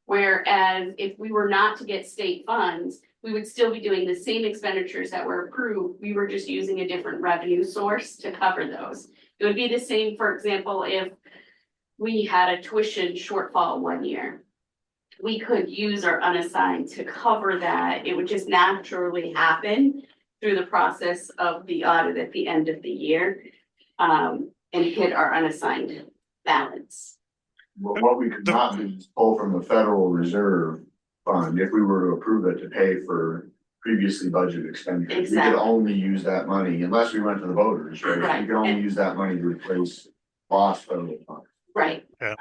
Whereas if we were not to get state funds, we would still be doing the same expenditures that were approved. We were just using a different revenue source to cover those. It would be the same, for example, if we had a tuition shortfall one year. We could use our unassigned to cover that. It would just naturally happen through the process of the audit at the end of the year, and hit our unassigned balance. What we could not do is pull from the Federal Reserve Fund if we were to approve it to pay for previously budgeted expenditures. We Exactly. could only use that money unless we went to the voters, right? Right. We could only use that money to replace lost federal funds. Right. yeah.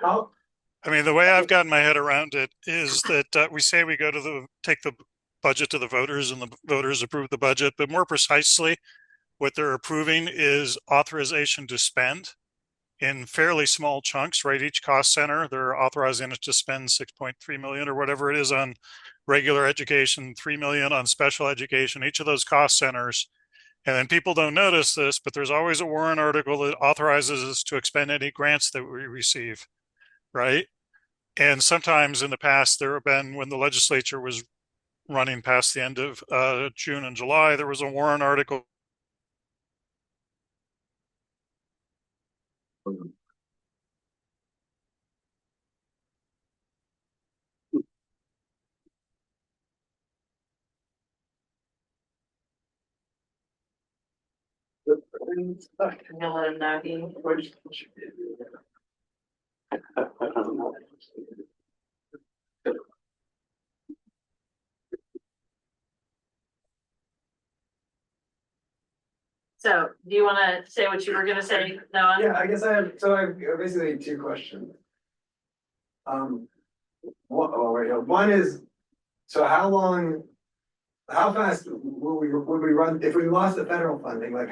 I mean, the way I've gotten my head around it is that we say we go to take the budget to the voters and the voters approve the budget, but more precisely, what they're approving is authorization to spend in fairly small chunks, right? Each cost center, they're authorizing it to spend 6.3 million or whatever it is on regular education, 3 million on special education, each of those cost centers. And then people don't notice this, but there's always a warrant article that authorizes us to expend any grants that we receive, right? And sometimes in the past, there have been, when the legislature was running past the end of June and July, there was a warrant article. I'm gonna let him know So do you want to say what you were going to say, Noah? Yeah, I guess I have basically two questions. One is, so how fast would we run, if we lost the federal funding, like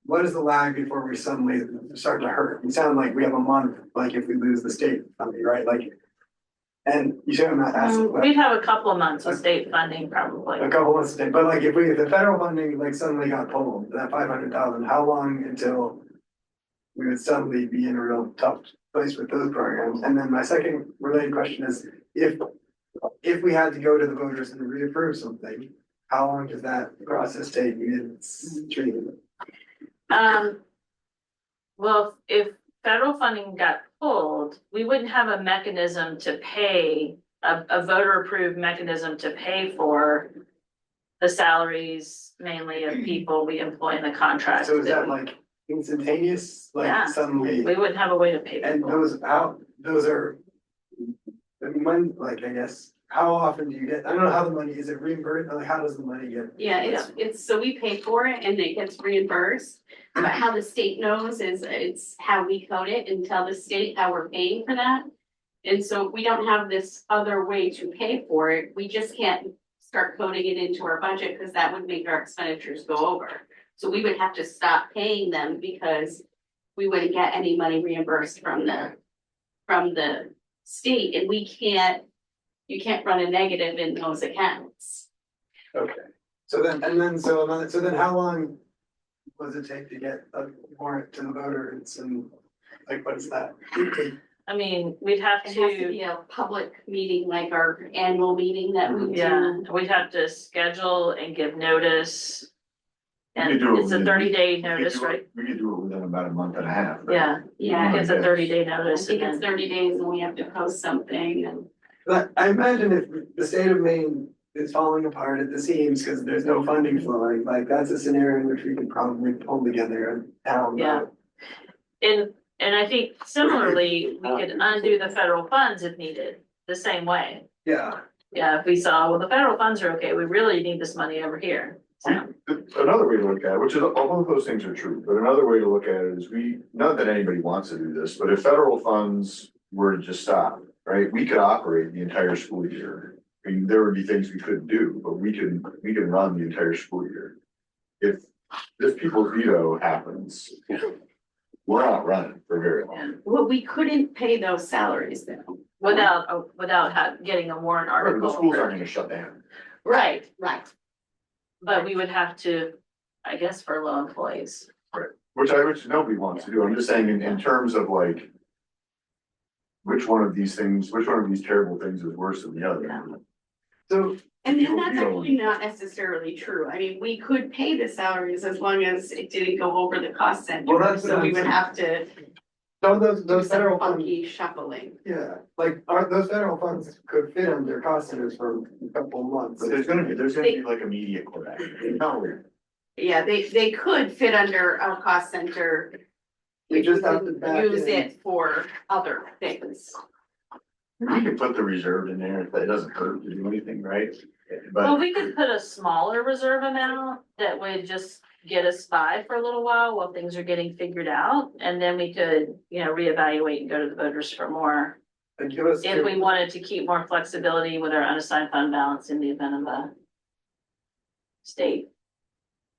what is the lag before we suddenly start to hurt? We sound like we have a month, like if we lose the state funding, right? Like, and you say I'm not asking, but We'd have a couple of months of state funding probably. a couple months, but like if the federal funding like suddenly got pulled, that 500,000, how long until we would suddenly be in a real tough place with those programs? And then my second related question is, if we had to go to the voters and reapprove something, how long does that process take in treatment? Well, if federal funding got pulled, we wouldn't have a mechanism to pay, a voter approved mechanism to pay for the salaries mainly of people we employ in the contract. So is that like instantaneous, Yeah. like suddenly? We wouldn't have a way to pay And people. those are, I mean, when, like, I guess, how often do you get, I don't know how the money, is it reimbursed, like, how does the money get? Yeah, it's, so we pay for it and it gets reimbursed. But how the state knows is it's how we code it and tell the state how we're paying for that. And so we don't have this other way to pay for it. We just can't start coding it into our budget because that would make our expenditures go over. So we would have to stop paying them because we wouldn't get any money reimbursed from the state, and you can't run a negative in those accounts. Okay, so then, so then how long does it take to get a warrant to the voters and like, what's that? I mean, we'd have It has to to, be a public meeting, like our annual meeting that we yeah, do. we'd have to schedule and give notice. We And could do it it's a within- 30-day We could notice, do it- right? We could do it within about a month and a half. right? Yeah, Yeah, it's a 30-day I notice think and it's then, 30 days and we have to post something and. But I imagine if the state of Maine is falling apart at the seams because there's no funding flowing, like that's a scenario in which we could probably pull together a town. Yeah. and I think similarly, we could undo the federal funds if needed, the same way. Yeah, Yeah, if we saw, well, the federal funds are okay, we really need this money over here, so. Another way to look at it, which is, all of those things are true, but another way to look at it is not that anybody wants to do this, but if federal funds were to just stop, right? We could operate the entire school year. I mean, there would be things we couldn't do, but we can run the entire school year. If this people's veto happens, we're not running for very long. Well, we couldn't pay those salaries though. Without getting a warrant The article. schools aren't gonna shut down. Right, Right. but we would have to, I guess, furlough employees. Which nobody wants to do. I'm just saying in terms of like. Which one of these terrible things is worse than the other? so, And then that's actually not necessarily true. I mean, we could pay the salaries as long as it didn't go over the cost center. Well, that's So what we I'm would saying. have to so do those some federal funds, funky shuffling. yeah, like, those federal funds could fit under cost centers for a couple of months. But there's gonna be like immediate correction. No, Yeah, they could fit under a cost center. We if just we have to didn't back use in. it for other things. we can put the reserve in there if that doesn't hurt to do anything, right? Well, But we could put a smaller reserve amount that would just get us by for a little while things are getting figured out. And then we could, reevaluate and go to the voters for more. And give us. If we wanted to keep more flexibility with our unassigned fund balance in the event of a state.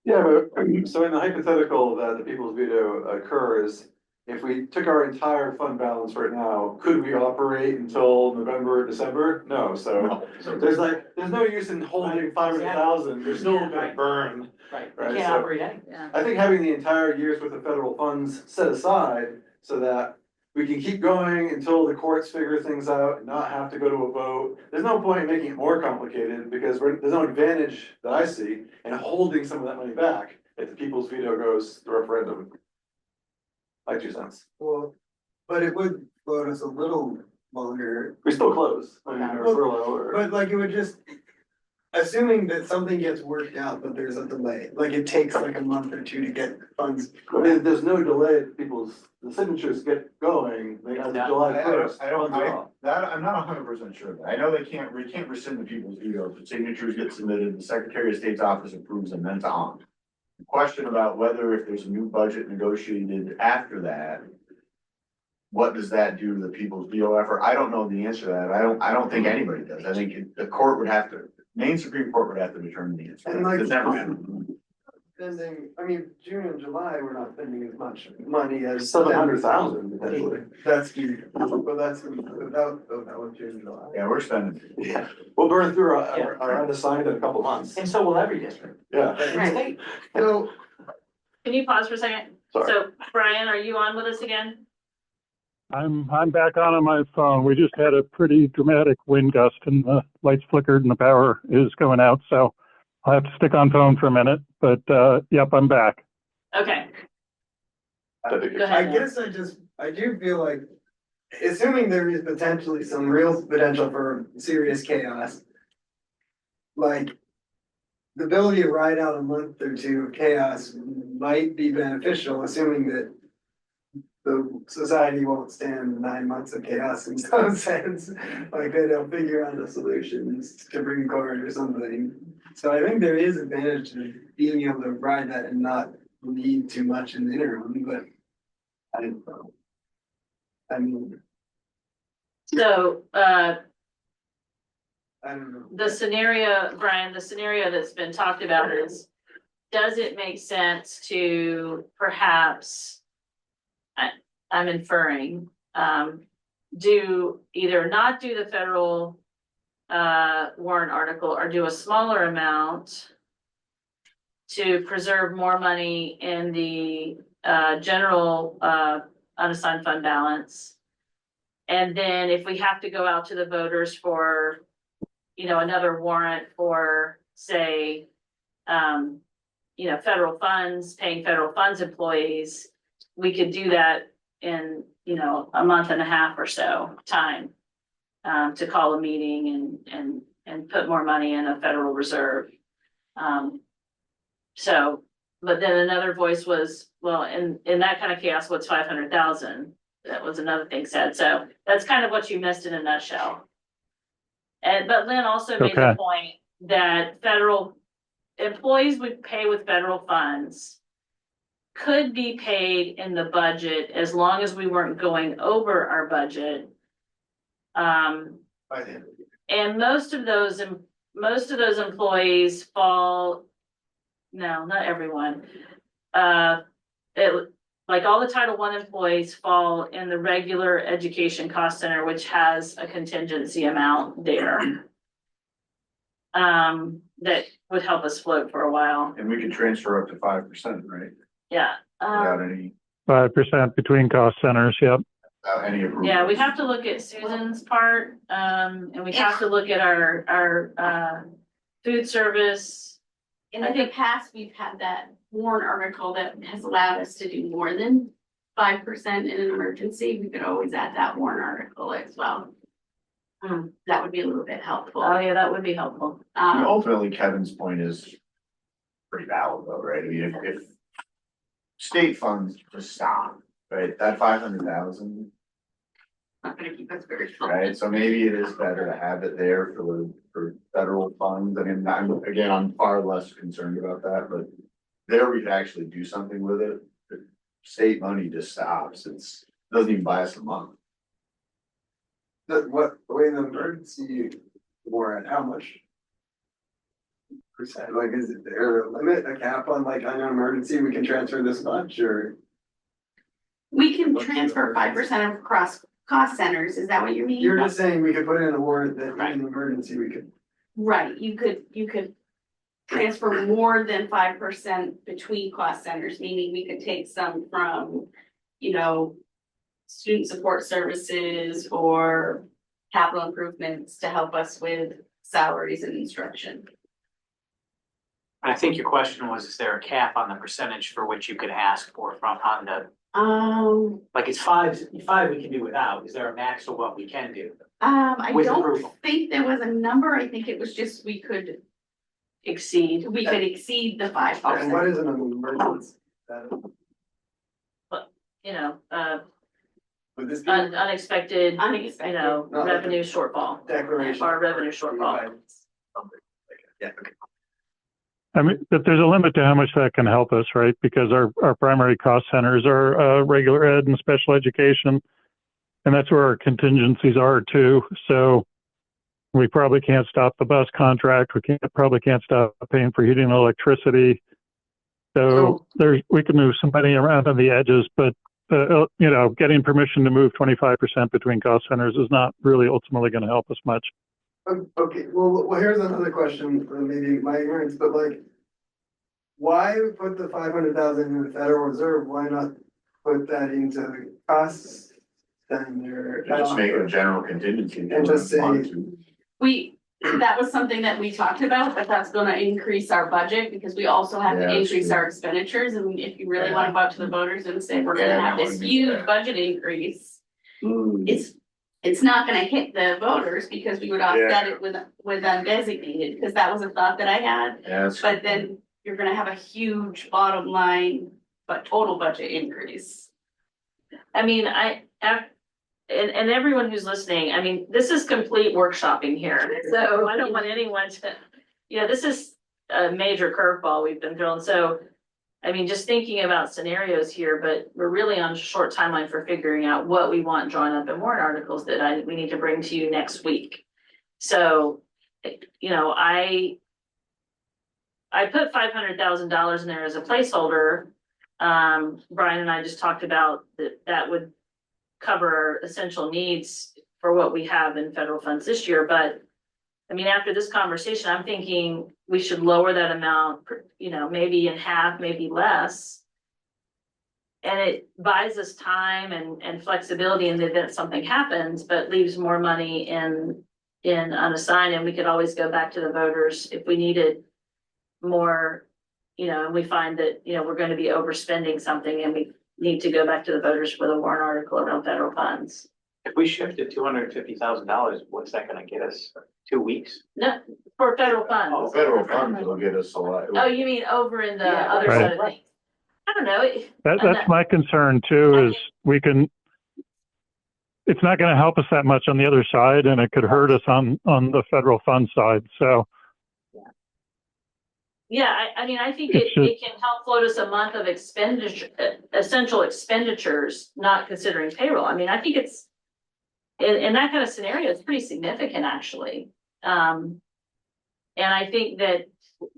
Yeah, but so in the hypothetical that the people's veto occurs, if we took our entire fund balance right now, could we operate until November, December? No, so there's no use in holding 500,000, they're still gonna burn. Right, Right, you can't so- operate anything. Yeah. I think having the entire year's worth of federal funds set aside so that we can keep going until the courts figure things out and not have to go to a vote. There's no point in making it more complicated because there's no advantage that I see in holding some of that money back if the people's veto goes to referendum. Like 2 cents. Well, but it would float us a little longer, We still close, I mean, or furlough or. but like it would just. Assuming that something gets worked out, but there's a delay, like it takes like a month or two to get funds. I mean, there's no delay, the signatures get going, they have July first. I'm not 100% sure of that. I know we can't rescind the people's veto. The signatures get submitted, the Secretary of State's office approves them, then it's on. The question about whether if there's a new budget negotiated after that. What does that do to the people's veto effort? I don't know the answer to that. I don't think anybody does. I think the court would have to, Maine Supreme Court would have to determine the answer. And like- It's never happened. Spending, I mean, June and July, we're not spending as much money as. 700,000 potentially. That's huge, but that's without June and July. Yeah, we're spending. Yeah, we'll burn through our unassigned in a couple months. And so will every district. Yeah. Right. So, Can you pause for a second? Sorry. So Brian, are you on with us again? I'm back on my phone. We just had a pretty dramatic wind gust and the lights flickered and the power is going out. So I'll have to stick on phone for a minute, but yep, I'm back. Okay, go I ahead. guess I do feel like, assuming there is potentially some real potential for serious chaos. Like. The ability to ride out a month or two of chaos might be beneficial, assuming that. The society won't stand 9 months of chaos in some sense, like they'll figure out a solutions to bring court or something. So I think there is advantage to being able to ride that and not need too much in the interim, but. I don't know. I mean, So, I don't know. the scenario, Brian, the scenario that's been talked about is, does it make sense to perhaps, I'm inferring, do either not do the federal warrant article or do a smaller amount to preserve more money in the general unassigned fund balance? And then if we have to go out to the voters for, another warrant for, say, federal funds, paying federal funds employees, we could do that in, a month and a half or so time to call a meeting and put more money in a federal reserve. So, but then another voice was, well, in that kind of chaos, what's 500,000? That was another thing said. So that's kind of what you missed in a nutshell. But Lynn also made the point that federal employees would pay with federal funds could be paid in the budget as long as we weren't going over our budget. And most of those employees fall, no, not everyone. Like all the Title I employees fall in the regular education cost center, which has a contingency amount there. That would help us float for a while. And we could transfer up to 5%, right? Yeah. Without any, 5% between cost centers, yep. without any approval. Yeah, we have to look at Susan's part, and we have to look at our food service. In the past, we've had that warrant article that has allowed us to do more than 5% in an emergency. We could always add that warrant article as well. That would be a little bit helpful. Oh, yeah, that would be helpful. Ultimately, Kevin's point is pretty valid though, right? I mean, if state funds just stop, right, that 500,000, Not gonna keep us very strong. right? So maybe it is better to have it there for federal funds. I mean, I'm far less concerned about that, but there we could actually do something with it. If state money just stops, doesn't even buy us a month. What, in the emergency warrant, how much percent, like, is there a limit, a cap on like, on an emergency, we can transfer this much, or? We can transfer 5% of cross cost centers, is that what you mean? You're just saying we could put in a warrant that in an emergency, we could. Right, you could transfer more than 5% between cost centers, meaning we could take some from, student support services or capital improvements to help us with salaries and instruction. I think your question was, is there a cap on the percentage for which you could ask for from on the, like it's five we can do without, is there a max of what we can do? I With don't approval. think there was a number, I think it was just we could exceed the 5%. And what is an emergency? Would this be? Unexpected, Unexpected. revenue shortfall. Declaration. Or revenue shortfall. Yeah, okay. I mean, but there's a limit to how much that can help us, right? Because our primary cost centers are regular ed and special education. And that's where our contingencies are too. So we probably can't stop the bus contract. We probably can't stop paying for heating and electricity. So we can move some money around on the edges, but getting permission to move 25% between cost centers is not really ultimately going to help us much. Okay, well, here's another question, or maybe my ignorance, but like, why put the 500,000 in the Federal Reserve? Why not put that into the costs center? Just make a general contingency. And just say, That was something that we talked about, but that's gonna increase our budget because we also have to Yeah, that's increase true. our expenditures. And if you really Yeah. wanna go out to the voters and say, we're Yeah, gonna have that this would be huge bad. budget increase. It's not gonna hit the voters because we would offset it with undesignated, because that was a thought that I had. Yes. But then you're gonna have a huge bottom line, but total budget increase. I mean, and everyone who's listening, I mean, this is complete workshopping here. So I don't want anyone to, this is a major curveball we've been thrown. So I mean, just thinking about scenarios here, but we're really on a short timeline for figuring out what we want drawn up in warrant articles that we need to bring to you next week. So, you know, I put $500,000 in there as a placeholder. Brian and I just talked about that would cover essential needs for what we have in federal funds this year. But I mean, after this conversation, I'm thinking we should lower that amount, you know, maybe in half, maybe less. And it buys us time and flexibility in the event something happens, but leaves more money in unassigned, and we could always go back to the voters if we needed more, you know, and we find that, you know, we're going to be overspending something and we need to go back to the voters with a warrant article around federal funds. If we shifted $250,000, what's that gonna get us? 2 weeks? No, for federal funds. Oh, federal funds will get us a lot. Oh, you mean over in the Yeah, other right. side of things? I don't know. That's my concern too, is it's not going to help us that much on the other side, and it could hurt us on the federal fund side. So Yeah, I mean, I think It's it can help float us a month of expenditure, essential expenditures, not considering payroll. I mean, I think it's, in that kind of scenario, it's pretty significant, actually. And I think that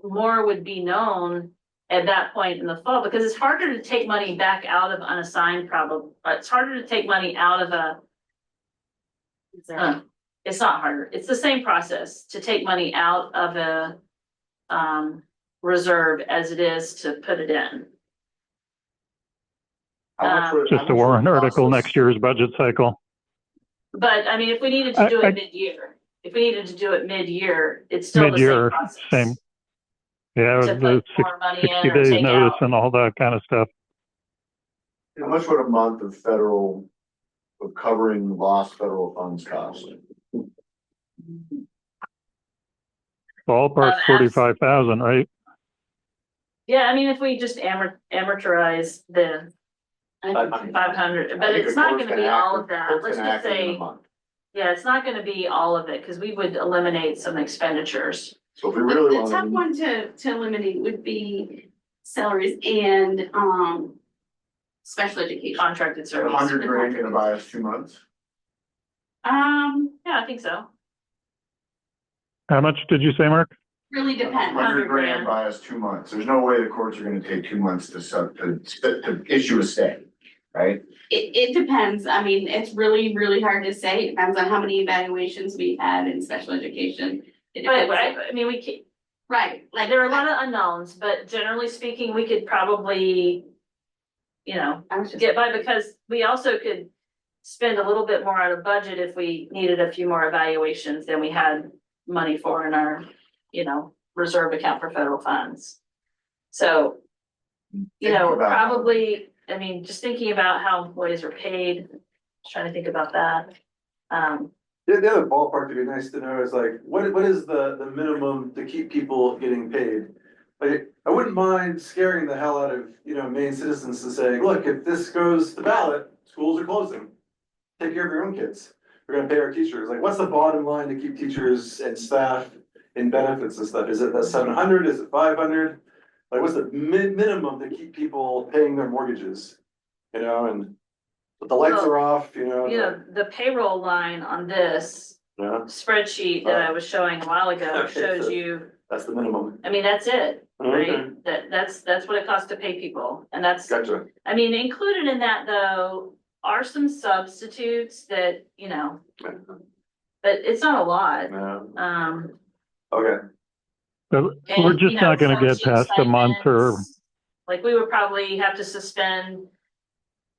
more would be known at that point in the fall, because it's harder to take money back out of unassigned it's harder to take money out of it's not harder. It's the same process to take money out of a, reserve as it is to put it in. just a warrant article next year's budget cycle. But I mean, if we needed to do it mid-year, it's still the same Mid-year, process. same. Yeah, To the put more money in 60 or days take notice out. and all that kind of stuff. How much would a month of federal, of covering lost federal funds cost? Ballpark 45,000, right? Yeah, I mean, if we just amortize the 500, but it's not gonna be all of that. Let's just say, yeah, it's not gonna be all of it, because we would eliminate some expenditures. So if we really The tough want one to eliminate would be salaries and, special education. Contracted to, service. 100 grand gonna buy us 2 months? Yeah, I think so. How much did you say, Mark? Really depends. 100 grand buy us 2 months. There's no way the courts are gonna take 2 months to issue a stay, right? It depends. I mean, it's really, really hard to say. It depends on how many evaluations we've had in special education. It But depends. I mean, we can, Right, like, there are a lot of unknowns, but generally speaking, we could probably, you know, I was just, get by, because we also could spend a little bit more out of budget if we needed a few more evaluations than we had money for in our, you know, reserve account for federal funds. So, you know, Think about- probably, I mean, just thinking about how employees are paid, trying to think about that. The other ballpark to be nice to know is like, what is the minimum to keep people getting paid? Like, I wouldn't mind scaring the hell out of, you know, Maine citizens to say, look, if this goes to ballot, schools are closing. Take care of your own kids. We're gonna pay our teachers. Like, what's the bottom line to keep teachers and staff in benefits and stuff? Is it the 700? Is it 500? Like, what's the minimum to keep people paying their mortgages? You know, and but the lights Well, are off, you know. You know, the payroll line on this Yeah, spreadsheet that I was showing a while ago Okay, shows so- you, that's the minimum. I mean, that's it, Okay, right? That's what it costs to pay people, and that's, gotcha. I mean, included in that though are some substitutes that, you know, but it's not a lot. Yeah, okay. But And, we're just you know, not going to get fortune past a month or stipends, like, we would probably have to suspend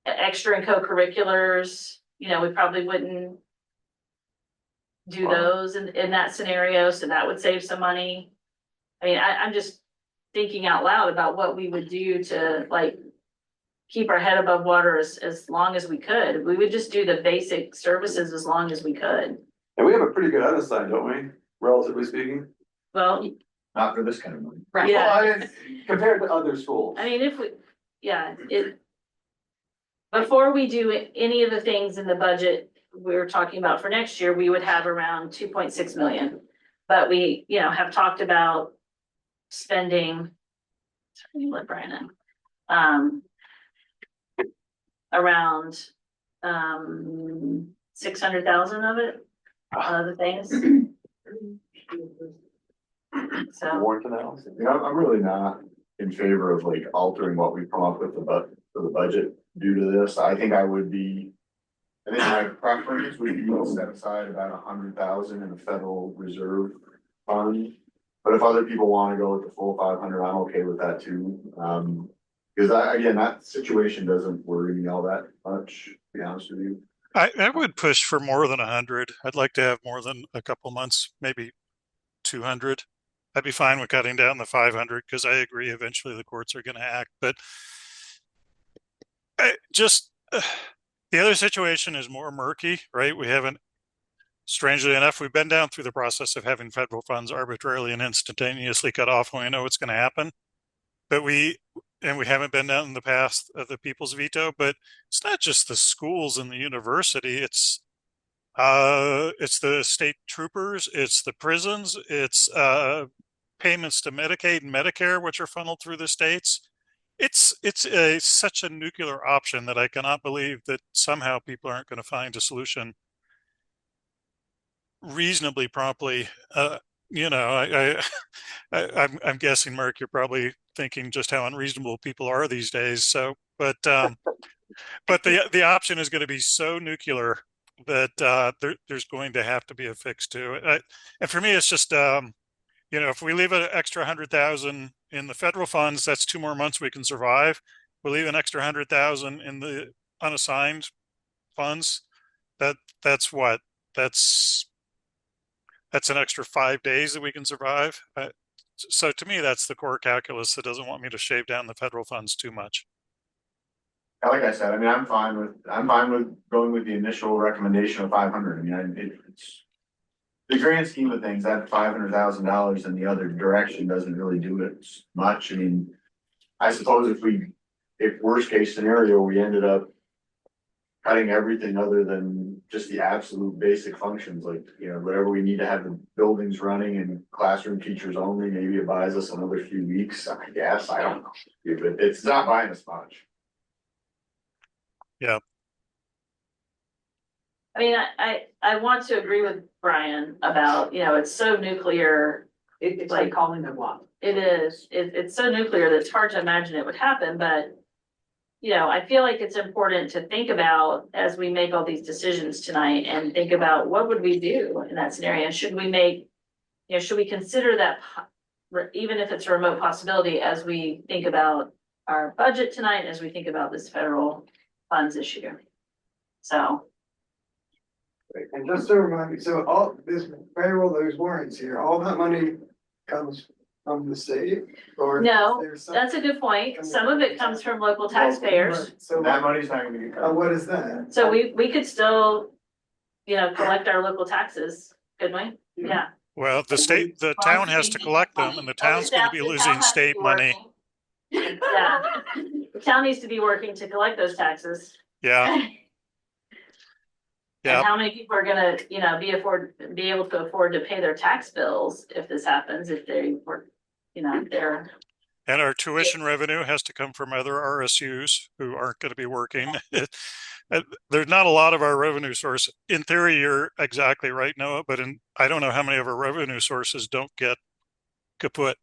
extra and co-curriculars, you know, we probably wouldn't do those in that scenario, so that would save some money. I mean, I'm just thinking out loud about what we would do to, like, keep our head above water as long as we could. We would just do the basic services as long as we could. And we have a pretty good unassigned, don't we, relatively speaking? Well, Not for this kind of money. right. yeah. Well, compared to other schools. I mean, before we do any of the things in the budget we were talking about for next year, we would have around 2.6 million. But we, you know, have talked about spending, sorry, let Brian in. around, 600,000 of it, the things. So, Warrant analysis. Yeah, I'm really not in favor of like altering what we come up with for the budget due to this. I think I would be. I think my preference would be to set aside about 100,000 in a Federal Reserve fund. But if other people want to go with the full 500, I'm okay with that too. Because again, that situation doesn't worry me all that much, to be honest with you. I would push for more than 100. I'd like to have more than a couple months, maybe 200. I'd be fine with cutting down the 500 because I agree eventually the courts are going to act. But the other situation is more murky, right? We haven't, strangely enough, we've been down through the process of having federal funds arbitrarily and instantaneously cut off when we know what's going to happen. But we haven't been down the path of the people's veto. But it's not just the schools and the university. It's the state troopers, it's the prisons, it's payments to Medicaid and Medicare, which are funneled through the states. It's such a nuclear option that I cannot believe that somehow people aren't going to find a solution reasonably promptly. I'm guessing, Mark, you're probably thinking just how unreasonable people are these days. So, but the option is going to be so nuclear that there's going to have to be a fix to it. And for me, it's just if we leave an extra 100,000 in the federal funds, that's 2 more months we can survive. We leave an extra 100,000 in the unassigned funds. That's an extra 5 days that we can survive. So to me, that's the core calculus that doesn't want me to shave down the federal funds too much. Like I said, I mean, I'm fine with going with the initial recommendation of 500. I mean, it's the grand scheme of things, that $500,000 in the other direction doesn't really do it much. I mean, I suppose if worst case scenario, we ended up cutting everything other than just the absolute basic functions, like, whatever we need to have the buildings running and classroom teachers only, maybe it buys us another few weeks, I guess. I don't know. But it's not buying us much. Yeah. I mean, I want to agree with Brian about, it's so nuclear. It's like calling them bluff. It is. It's so nuclear that it's hard to imagine it would happen, but I feel like it's important to think about as we make all these decisions tonight and think about what would we do in that scenario? Should we consider that even if it's a remote possibility as we think about our budget tonight, as we think about this federal funds issue? So. And just to remind me, so all this payroll, those warrants here, all that money comes from the state or? No, that's a good point. Some of it comes from local taxpayers. So That money's not gonna get cut. what is that? So we could still, collect our local taxes, couldn't we? Yeah. Well, the town has to collect them, and the town's going to be losing state money. Yeah, the town needs to be working to collect those taxes. Yeah. And how many people are gonna, be able to afford to pay their tax bills if this happens, if they work, they're. And our tuition revenue has to come from other RSUs who aren't going to be working. There's not a lot of our revenue source. In theory, you're exactly right, Noah, but I don't know how many of our revenue sources don't get kaput.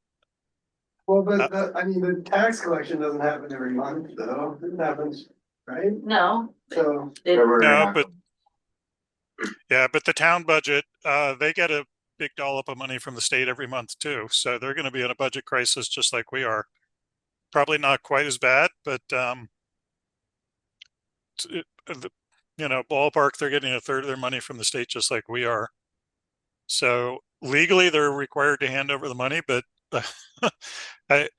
Well, but the tax collection doesn't happen every month, though. It happens, right? No. So. No, but the town budget, they get a big dollop of money from the state every month too. So they're going to be in a budget crisis just like we are. Probably not quite as bad, but ballpark, they're getting a third of their money from the state just like we are. So legally they're required to hand over the money, but I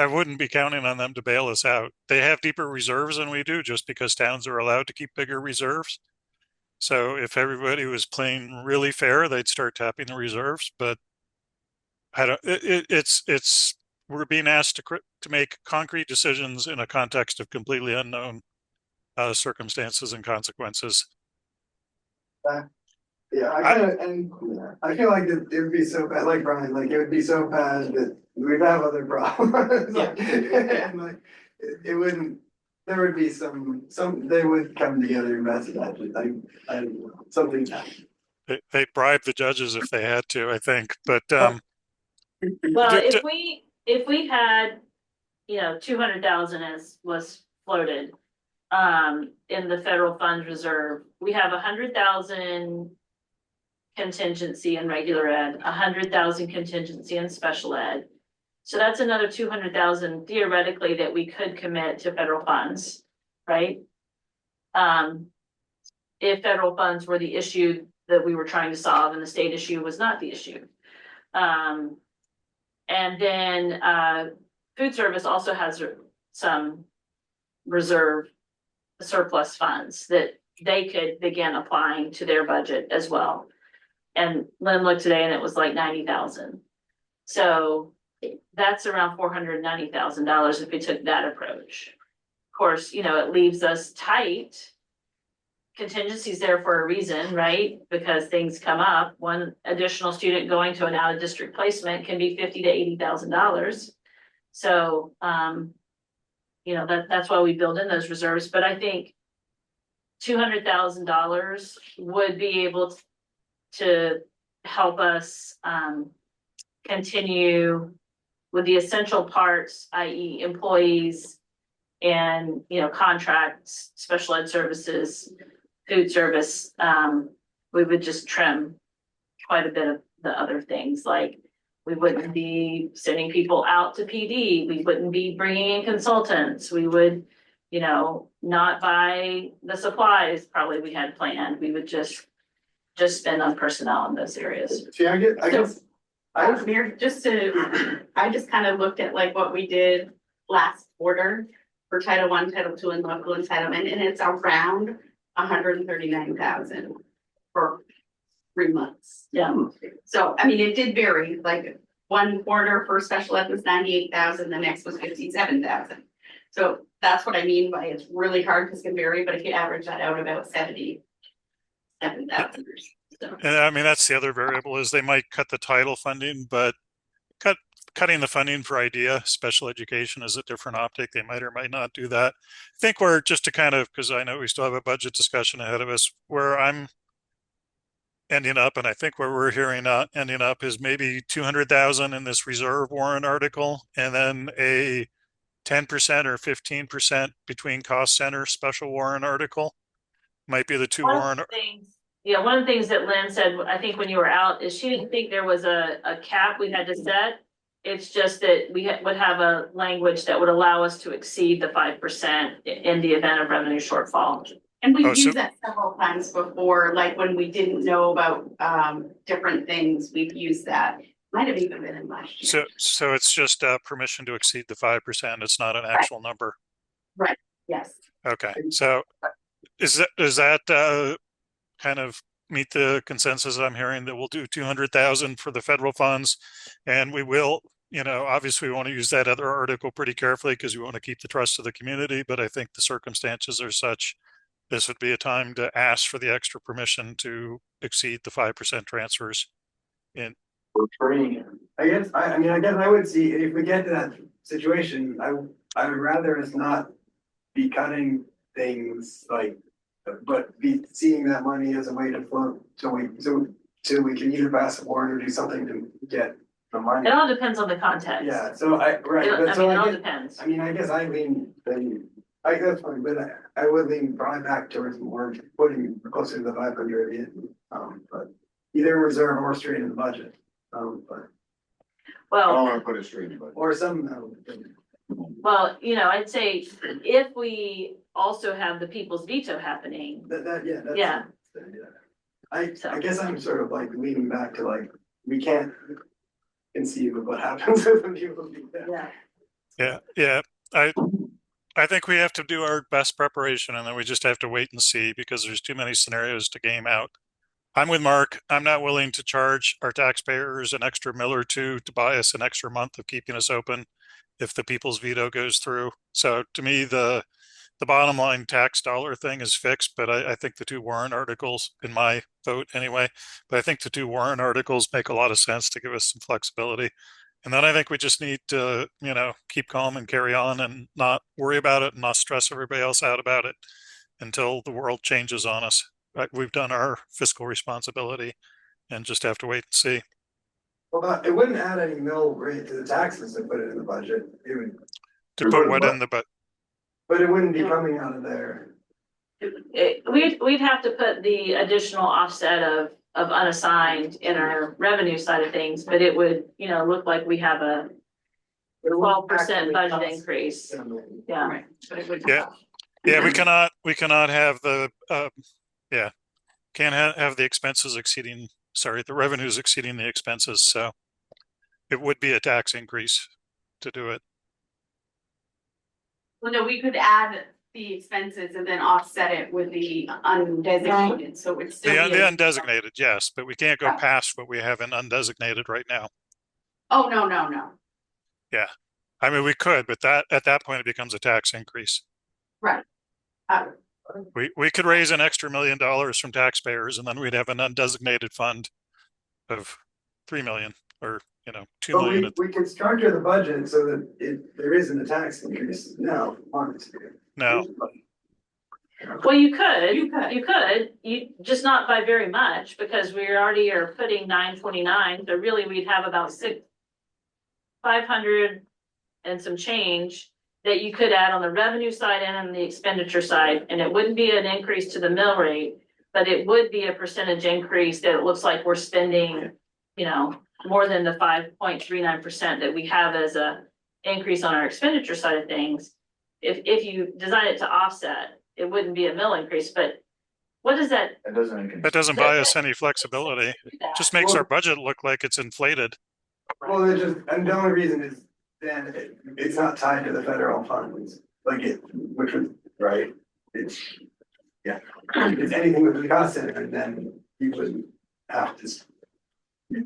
wouldn't be counting on them to bail us out. They have deeper reserves than we do just because towns are allowed to keep bigger reserves. So if everybody was playing really fair, they'd start tapping the reserves. But we're being asked to make concrete decisions in a context of completely unknown circumstances and consequences. Yeah, I feel like it would be so bad, like Brian, like it would be so bad that we'd have other problems. Yeah. And it wouldn't, there would be they would come together and mess it up, I, something. They bribed the judges if they had to, I think, but, Well, Ju- ju- if we had, 200,000 as was floated. In the federal funds reserve, we have 100,000. Contingency in regular ed, 100,000 contingency in special ed. So that's another 200,000 theoretically that we could commit to federal funds, right? If federal funds were the issue that we were trying to solve and the state issue was not the issue. And then food service also has some reserve surplus funds that they could begin applying to their budget as well. And Lynn looked today and it was like 90,000. So that's around $490,000 if we took that approach. Of course, it leaves us tight. Contingency's there for a reason, right? Because things come up. One additional student going to an out of district placement can be $50,000 to $80,000. So, that's why we build in those reserves. But I think $200,000 would be able to help us continue with the essential parts, i.e. employees and, contracts, special ed services, food service. We would just trim quite a bit of the other things, like we wouldn't be sending people out to PD. We wouldn't be bringing in consultants. We would, not buy the supplies probably we had planned. We would just spend on personnel in those areas. See, I guess, Mayor, I just kind of looked at like what we did last quarter for Title I, Title II, and local entitlement, and it's around 139,000 for 3 months. Yeah. So, I mean, it did vary, like one quarter for special ed was 98,000, the next was 57,000. So that's what I mean by it's really hard because it can vary, but if you average that out, about 77,000. So. and I mean, that's the other variable is they might cut the title funding, but cutting the funding for IDEA, special education, is a different optic. They might or might not do that. I think we're just to kind of, because I know we still have a budget discussion ahead of us, where I'm ending up, and I think where we're hearing ending up is maybe 200,000 in this reserve warrant article, and then a 10% or 15% between cost center special warrant article might be the two warrant. One of the things that Lynn said, I think when you were out, is she didn't think there was a cap we had to set. It's just that we would have a language that would allow us to exceed the 5% in the event of revenue shortfall. And we've used that several times before, like when we didn't know about different things, we've used that. Might have even been in last year. So it's just permission to exceed the 5%. It's not an actual number. Right. Yes. Okay. So is that kind of meet the consensus I'm hearing that we'll do 200,000 for the federal funds, and we will, obviously we want to use that other article pretty carefully because we want to keep the trust of the community, but I think the circumstances are such this would be a time to ask for the extra permission to exceed the 5% transfers in. I guess I would see if we get to that situation, I would rather us not be cutting things but be seeing that money as a way to float so we can either pass a warrant or do something to get the money. It all depends on the context. Yeah, so it all depends. I mean, I guess I lean that's fine, but I would lean probably back towards more putting closer to the 500 in, but either in reserve or straight in the budget. But I don't want to put it straight in the budget. or some. Well, I'd say if we also have the people's veto happening. I guess I'm sort of leaning back to we can't conceive of what happens with the people's veto. Yeah. I think we have to do our best preparation, and then we just have to wait and see because there's too many scenarios to game out. I'm with Mark. I'm not willing to charge our taxpayers an extra $1 or $2 to buy us an extra month of keeping us open if the people's veto goes through. So to me, the bottom line tax dollar thing is fixed, but I think the two warrant articles, in my vote anyway, but I think the two warrant articles make a lot of sense to give us some flexibility. And then I think we just need to, keep calm and carry on and not worry about it and not stress everybody else out about it until the world changes on us. Right? We've done our fiscal responsibility and just have to wait and see. Well, it wouldn't add any mill rate to the taxes to put it in the budget. It would, To put what in the but but it wouldn't be coming out of there. We'd have to put the additional offset of unassigned in our revenue side of things, but it would, look like we have a 12% budget increase. Yeah. Right, but it would. Yeah, we cannot have the can't have the expenses exceeding, the revenues exceeding the expenses, so it would be a tax increase to do it. Well, no, we could add the expenses and then offset it with the undesignated, so it's The still. undesignated, yes, but we can't go past what we have in undesignated right now. Oh, no. Yeah, I mean, we could, but at that point, it becomes a tax increase. Right. We could raise an extra $1 million from taxpayers, and then we'd have an undesignated fund of 3 million or 2 But million. we could structure the budget so that there isn't a tax increase now, honestly. No. Well, you could, just not by very much, because we already are putting 929, so really we'd have about 500 and some change that you could add on the revenue side and on the expenditure side, and it wouldn't be an increase to the mill rate, but it would be a percentage increase that it looks like we're spending, more than the 5.39% that we have as a increase on our expenditure side of things. If you design it to offset, it wouldn't be a mill increase, but what is that? That doesn't buy us any flexibility. It just makes our budget look like it's inflated. Well, and the only reason is then it's not tied to the federal funds, which was, right? It's anything with the cost center, then you wouldn't have to.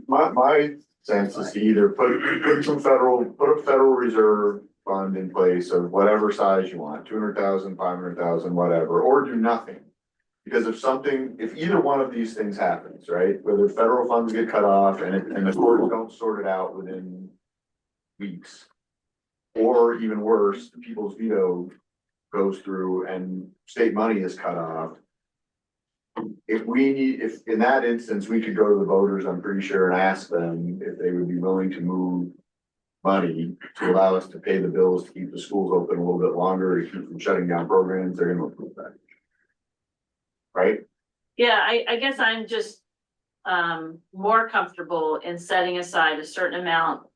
My sense is to either put a federal reserve fund in place of whatever size you want, 200,000, 500,000, whatever, or do nothing. Because if either one of these things happens, right, whether federal funds get cut off and the courts don't sort it out within weeks, or even worse, the people's veto goes through and state money is cut off. If in that instance, we could go to the voters, I'm pretty sure, and ask them if they would be willing to move money to allow us to pay the bills to keep the schools open a little bit longer, to keep from shutting down programs, they're gonna approve that. Right? Yeah, I guess I'm just more comfortable in setting aside a certain amount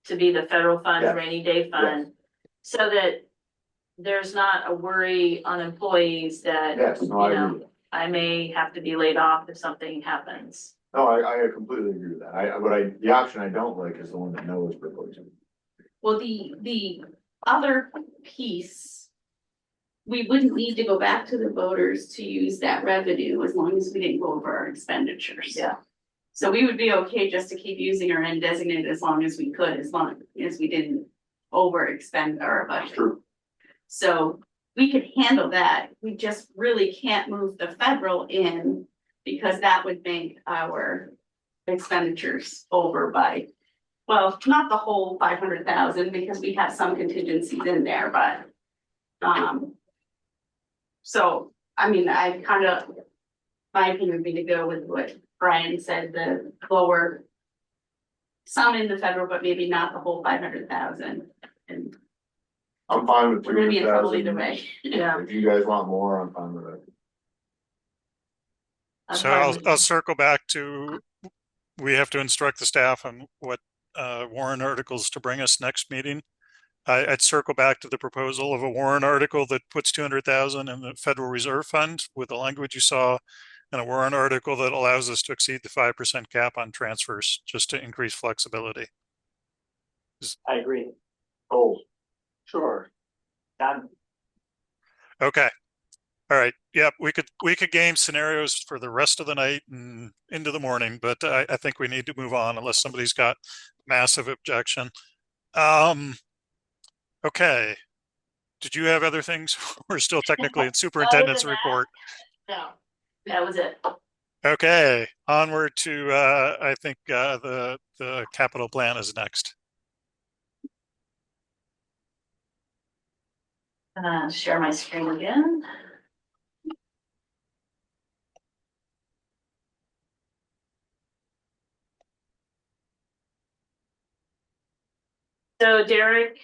to be the federal fund, Yes. rainy day fund, so that there's not a worry on employees that, Yes, no, I agree with that. I may have to be laid off if something happens. No, I completely agree with that. The option I don't like is the one that Noah's proposing. Well, the other piece, we wouldn't need to go back to the voters to use that revenue as long as we didn't go over our expenditures. Yeah. So we would be okay just to keep using our undesignated as long as we could, as long as we didn't over expend our budget. True. So we could handle that. We just really can't move the federal in because that would make our expenditures over by, well, not the whole 500,000 because we have some contingencies in there, but so, I mean, my opinion would be to go with what Brian said, the lower some in the federal, but maybe not the whole 500,000. And I'm fine with we're gonna be in trouble 200,000. either way. Yeah. If you guys want more, I'm fine with it. So I'll circle back to, we have to instruct the staff on what warrant articles to bring us next meeting. I'd circle back to the proposal of a warrant article that puts 200,000 in the Federal Reserve Fund with the language you saw, and a warrant article that allows us to exceed the 5% cap on transfers, just to increase flexibility. I agree. Oh, Sure. Done. Okay. All right. Yep. We could game scenarios for the rest of the night and into the morning, but I think we need to move on unless somebody's got massive objection. Okay. Did you have other things? We're still technically in superintendent's report. No, that was it. Okay. Onward to, I think, the capital plan is next. Share my screen again. So Derek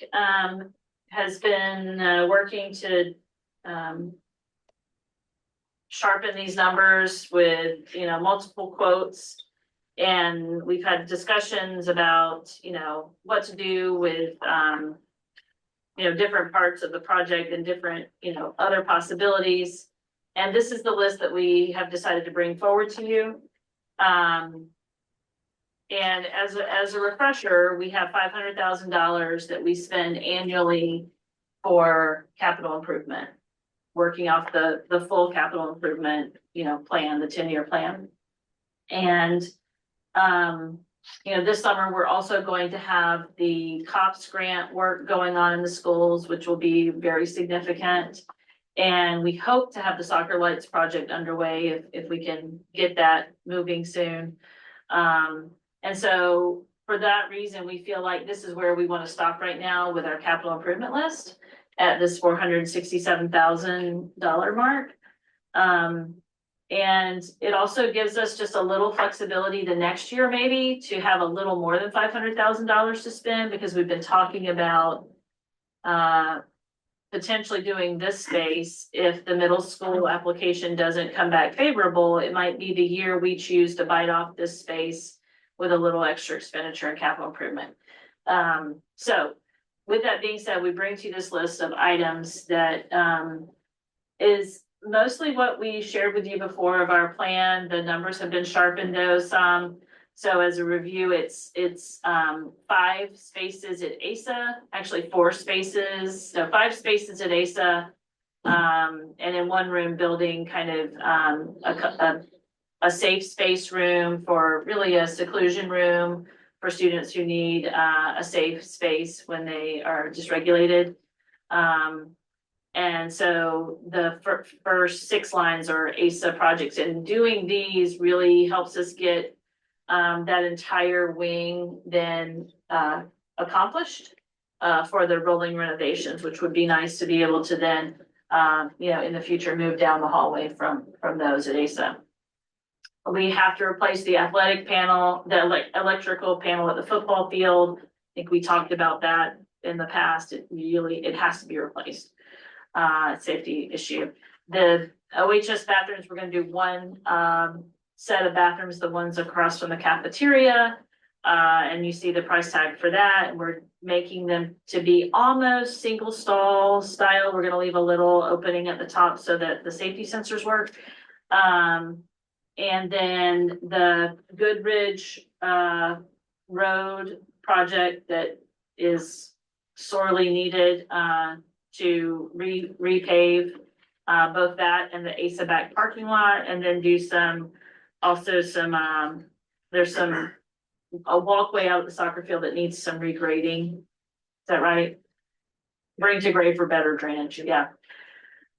has been working to sharpen these numbers with, multiple quotes. And we've had discussions about, what to do with, different parts of the project and different, other possibilities. And this is the list that we have decided to bring forward to you. And as a refresher, we have $500,000 that we spend annually for capital improvement, working off the full capital improvement, plan, the 10-year plan. And, this summer, we're also going to have the COPS grant work going on in the schools, which will be very significant. And we hope to have the soccer lights project underway if we can get that moving soon. And so for that reason, we feel like this is where we want to stop right now with our capital improvement list at this $467,000 mark. And it also gives us just a little flexibility the next year, maybe to have a little more than $500,000 to spend, because we've been talking about potentially doing this space. If the middle school application doesn't come back favorable, it might be the year we choose to bite off this space with a little extra expenditure and capital improvement. So with that being said, we bring to you this list of items that is mostly what we shared with you before of our plan. The numbers have been sharpened though some. So as a review, it's 5 spaces at ASA, actually 4 spaces, so 5 spaces at ASA, and in one room building kind of a safe space room for really a seclusion room for students who need a safe space when they are dysregulated. And so the first 6 lines are ASA projects, and doing these really helps us get that entire wing then accomplished for the rolling renovations, which would be nice to be able to then, in the future, move down the hallway from those at ASA. We have to replace the athletic panel, the electrical panel at the football field. I think we talked about that in the past. It has to be replaced. Safety issue. The OHS bathrooms, we're going to do one set of bathrooms, the ones across from the cafeteria. And you see the price tag for that. And we're making them to be almost single stall style. We're going to leave a little opening at the top so that the safety sensors work. And then the Goodridge Road project that is sorely needed to repave both that and the ASA back parking lot, and then do there's a walkway out at the soccer field that needs some regrading. Is that right? Bring to grade for better drainage, yeah.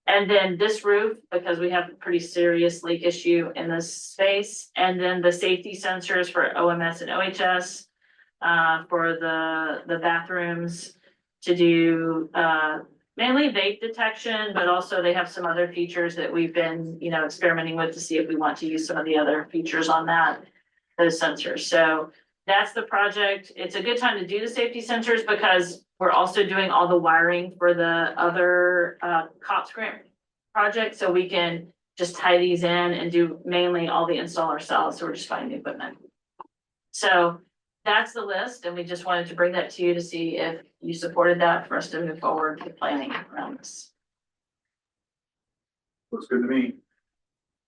And then this roof, because we have a pretty serious leak issue in this space. And then the safety sensors for OMS and OHS for the bathrooms to do mainly vape detection, but also they have some other features that we've been, experimenting with to see if we want to use some of the other features on those sensors. So that's the project. It's a good time to do the safety sensors because we're also doing all the wiring for the other COPS grant project. So we can just tie these in and do mainly all the install ourselves. So we're just buying the equipment. So that's the list. And we just wanted to bring that to you to see if you supported that for us to move forward with planning around this. Looks good to me.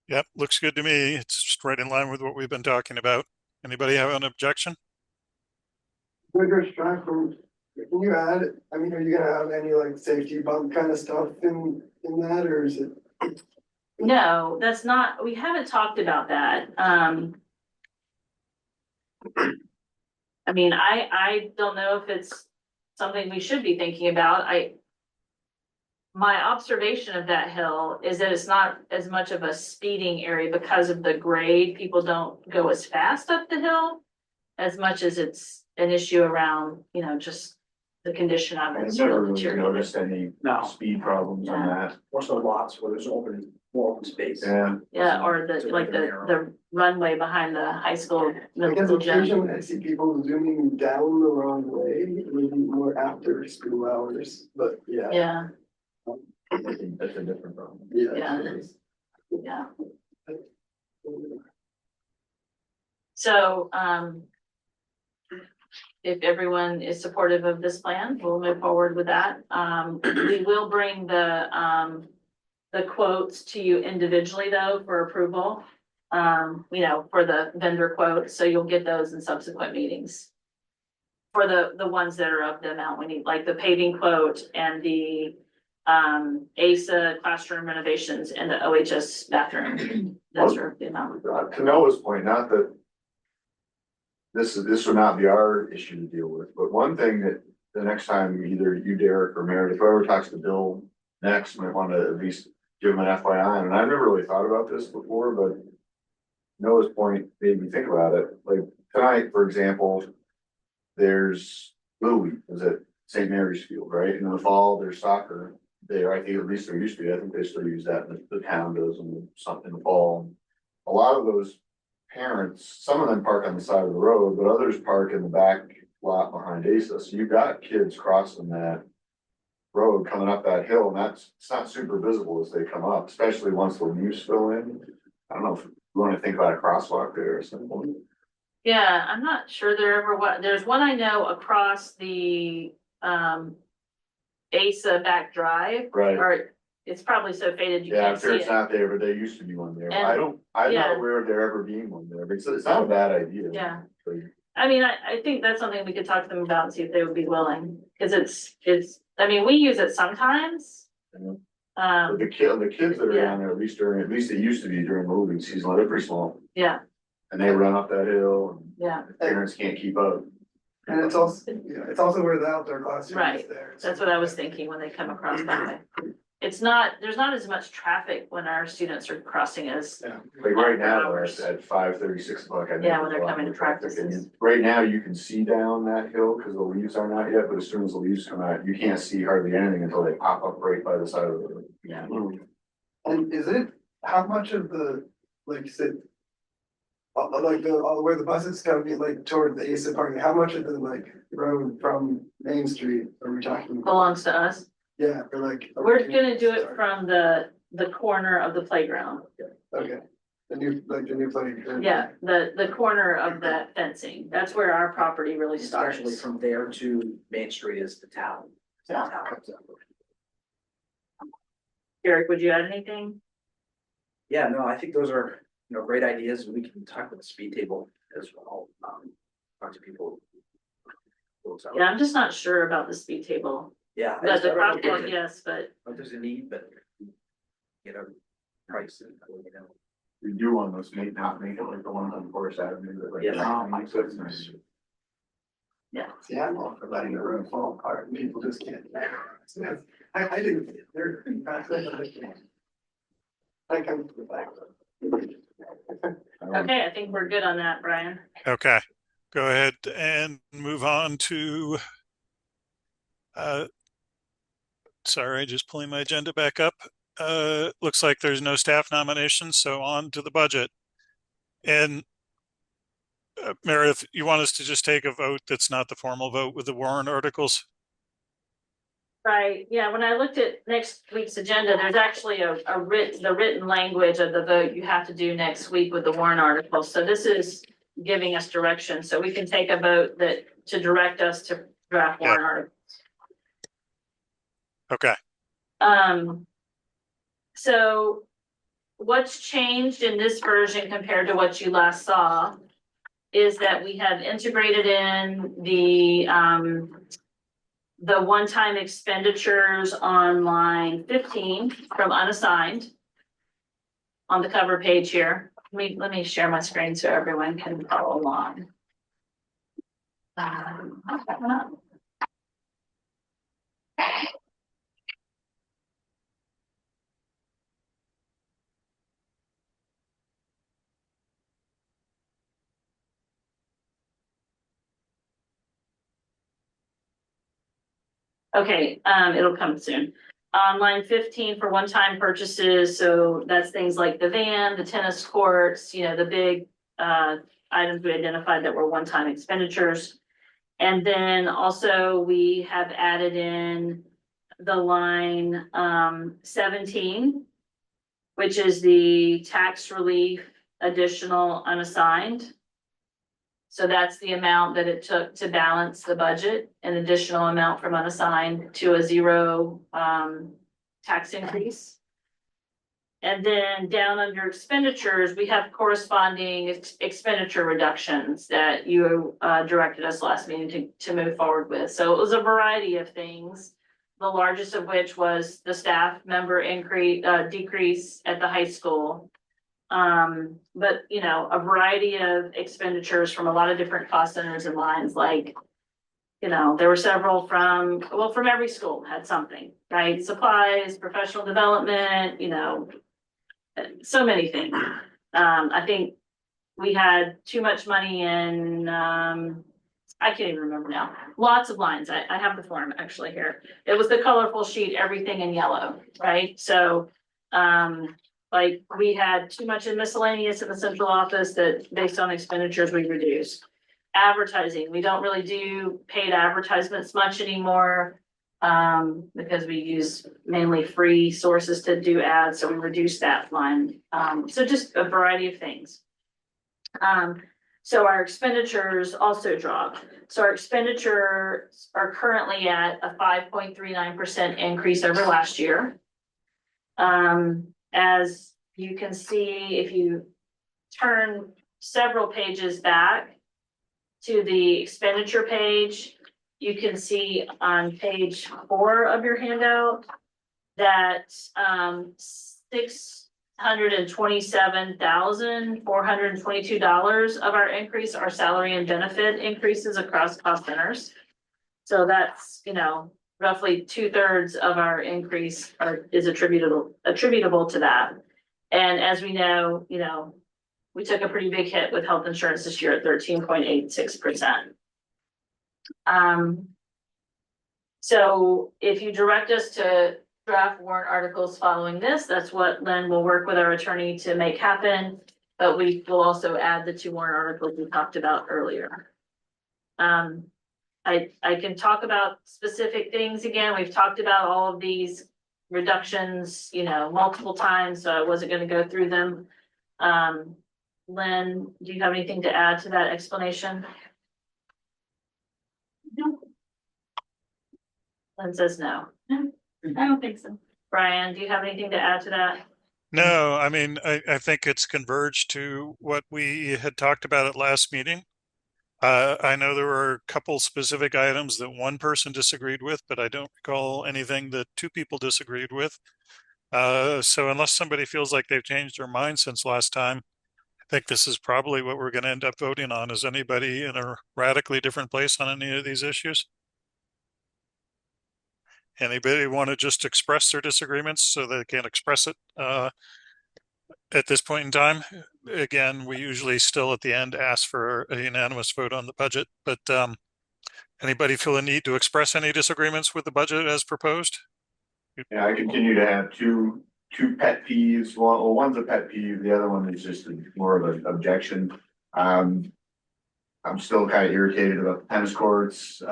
Yep, looks good to me. It's just right in line with what we've been talking about. Anybody have an objection? Goodrich Drive, can you add, are you gonna have any like safety bump kind of stuff in that, or is it? No, that's not, we haven't talked about that. I don't know if it's something we should be thinking about. My observation of that hill is that it's not as much of a speeding area because of the grade. People don't go as fast up the hill as much as it's an issue around, just the condition of I it. never really noticed any No. speed problems on that. Most of the lots where there's more open space. Yeah, Yeah, or It's the, a like regular the runway behind the high school, I middle guess school gym. occasionally I see people zooming down the wrong way, maybe more after school hours, but yeah. Yeah, I think that's a different problem. Yeah. yeah. So, if everyone is supportive of this plan, we'll move forward with that. We will bring the quotes to you individually though for approval. For the vendor quotes, so you'll get those in subsequent meetings. For the ones that are of the amount we need, like the paving quote and the ASA classroom renovations and the OHS bathroom. Those are the amount. To Noah's point, not that this would not be our issue to deal with, but one thing that the next time either you, Derek, or Meredith, whoever talks to Bill next, might want to at least give him an FYI, and I've never really thought about this before, but Noah's point made me think about it, like tonight, for example, there's Little League, is at St. Mary's Field, right? In the fall, there's soccer there, I think at least there used to be, I think they still use that, the town does in something in the fall. A lot of those parents, some of them park on the side of the road, but others park in the back lot behind ASA, so you've got kids crossing that road coming up that hill, and it's not super visible as they come up, especially once the leaves fill in. I don't know if you want to think about a crosswalk there or something. Yeah, I'm not sure there's one I know across the ASA back drive. Right. Or it's probably so faded you Yeah, can't I'm sure see it's it. not there, but there used to be one there. And- I'm yeah. not aware of there ever being one there, but it's not a bad idea. Yeah. Like, I mean, I think that's something we could talk to them about and see if they would be willing, cause I mean, we use it sometimes. Yeah. Um, But the kids that are Yeah. down there, at least it used to be during the moving season, they're pretty small. yeah, And they run up that hill and yeah, parents can't keep up. And it's also where the outdoor classroom is Right. there. that's what I was thinking when they come across that way. There's not as much traffic when our students are crossing as, Like right now, Hours. at 5:30, 6 o'clock. I think Yeah, when there's they're a lot coming more to traffic. practices. And right now, you can see down that hill because the leaves aren't out yet, but as soon as the leaves come out, you can't see hardly anything until they pop up right by the side of the road. yeah. And is it, how much of the, like, is it? Like all where the buses come in, like toward the ASA parking, how much of the like road from Main Street are we talking about? Belongs to us. Yeah, or like. We're gonna do it from the corner of the playground. Okay, the new playground. Yeah, the corner of that fencing. That's where our property really Especially starts. from there to Main Street is the town. Yeah. Town comes up. Eric, would you add anything? Yeah, no, I think those are, great ideas. We can talk with the speed table as well. Talk to people. Yeah, I'm just not sure about the speed table. Yeah. I But just the don't know if crosswalk, yes, but there's a need, but price and, We do want those not make it like the ones on Forest Avenue. That like. Yeah. So it's nice. See, I'm all for letting the road fall apart and people just can't. I didn't, they're. I come to the back. okay, I think we're good on that, Brian. Okay, go ahead and move on to, sorry, just pulling my agenda back up. Looks like there's no staff nominations, so on to the budget. And Meredith, you want us to just take a vote that's not the formal vote with the warrant articles? Right, yeah, when I looked at next week's agenda, there's actually the written language of the vote you have to do next week with the warrant articles. So this is giving us direction, so we can take a vote to direct us to draft warrant articles. Okay. So what's changed in this version compared to what you last saw is that we have integrated in the one-time expenditures on line 15 from unassigned on the cover page here. Let me share my screen so everyone can follow along. Okay, it'll come soon. Line 15 for one-time purchases, so that's things like the van, the tennis courts, you know, the big items we identified that were one-time expenditures. And then also we have added in the line 17, which is the tax relief additional unassigned. So that's the amount that it took to balance the budget, an additional amount from unassigned to a zero tax increase. And then down under expenditures, we have corresponding expenditure reductions that you directed us last meeting to move forward with. So it was a variety of things. The largest of which was the staff member decrease at the high school. But you know, a variety of expenditures from a lot of different cost centers and lines, like, you know, there were several from every school had something, right? Supplies, professional development, you know, so many things. I think we had too much money in, I can't even remember now. Lots of lines. I have the form actually here. It was the colorful sheet, everything in yellow, right? So, like we had too much in miscellaneous in the central office that based on expenditures we reduced. Advertising, we don't really do paid advertisements much anymore. Because we use mainly free sources to do ads, so we reduced that line. So just a variety of things. So our expenditures also dropped. So our expenditures are currently at a 5.39% increase over last year. As you can see, if you turn several pages back to the expenditure page, you can see on page 4 of your handout that $627,422 of our increase are salary and benefit increases across cost centers. So that's, you know, roughly 2/3 of our increase is attributable to that. And as we know, you know, we took a pretty big hit with health insurance this year at 13.86%. So if you direct us to draft warrant articles following this, that's what Lynn will work with our attorney to make happen. But we will also add the 2 warrant articles we talked about earlier. I can talk about specific things again. We've talked about all of these reductions, you know, multiple times, so I wasn't going to go through them. Lynn, do you have anything to add to that explanation? No, Lynn says no. I don't think so. Brian, do you have anything to add to that? No, I mean, I think it's converged to what we had talked about at last meeting. I know there were a couple specific items that one person disagreed with, but I don't recall anything that 2 people disagreed with. So unless somebody feels like they've changed their mind since last time, I think this is probably what we're going to end up voting on. Is anybody in a radically different place on any of these issues? Anybody want to just express their disagreements so they can express it at this point in time? Again, we usually still at the end ask for a unanimous vote on the budget, but anybody feel the need to express any disagreements with the budget as proposed? Yeah, I continue to have two pet peeves. One's a pet peeve, the other one is just more of an objection. I'm still kind of irritated about the tennis courts.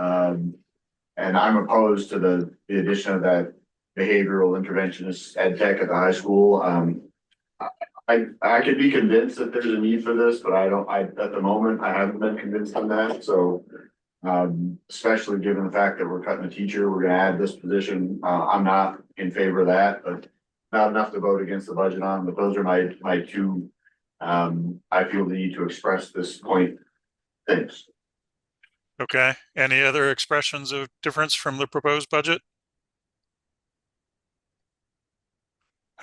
And I'm opposed to the addition of that behavioral interventionist ed tech at the high school. I could be convinced that there's a need for this, but at the moment, I haven't been convinced on that, so. Especially given the fact that we're cutting a teacher, we're gonna add this position. I'm not in favor of that, but not enough to vote against the budget on, but those are my 2. I feel the need to express this point. Thanks. Okay, any other expressions of difference from the proposed budget?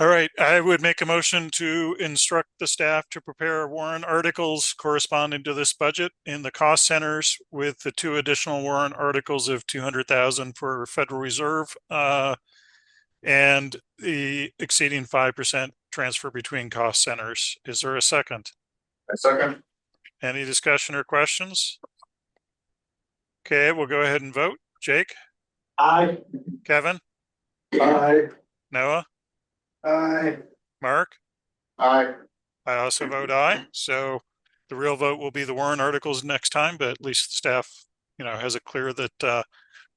All right, I would make a motion to instruct the staff to prepare warrant articles corresponding to this budget in the cost centers with the 2 additional warrant articles of 200,000 for Federal Reserve and the exceeding 5% transfer between cost centers. Is there a second? A second. Any discussion or questions? Okay, we'll go ahead and vote. Jake, Aye. Kevin, Aye. Noah, Aye. Mark? Aye. I also vote aye. So the real vote will be the warrant articles next time, but at least the staff, has it clear that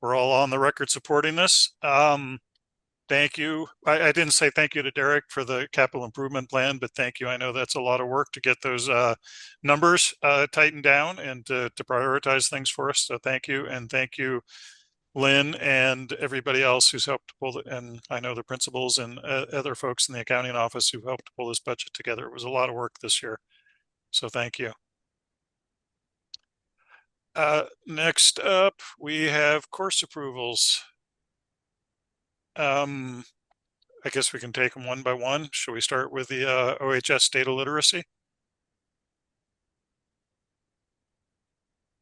we're all on the record supporting this. Thank you. I didn't say thank you to Derek for the capital improvement plan, but thank you. I know that's a lot of work to get those numbers tightened down and to prioritize things for us. So thank you. And thank you, Lynn, and everybody else who's helped pull it. And I know the principals and other folks in the accounting office who helped pull this budget together. It was a lot of work this year. So thank you. Next up, we have course approvals. I guess we can take them one by one. Shall we start with the OHS data literacy?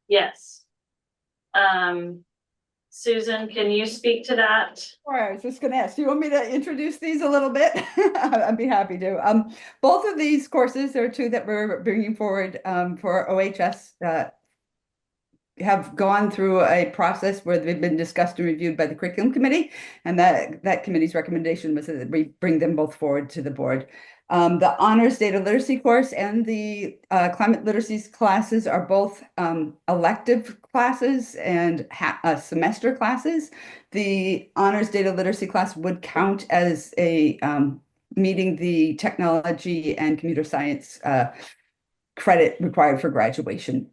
Yes. Susan, can you speak to that? Sure, I was just going to ask, do you want me to introduce these a little bit? I'd be happy to. Both of these courses, there are two that we're bringing forward for OHS have gone through a process where they've been discussed and reviewed by the curriculum committee, and that committee's recommendation was that we bring them both forward to the board. The honors data literacy course and the climate literacy classes are both elective classes and semester classes. The honors data literacy class would count as a meeting the technology and computer science credit required for graduation.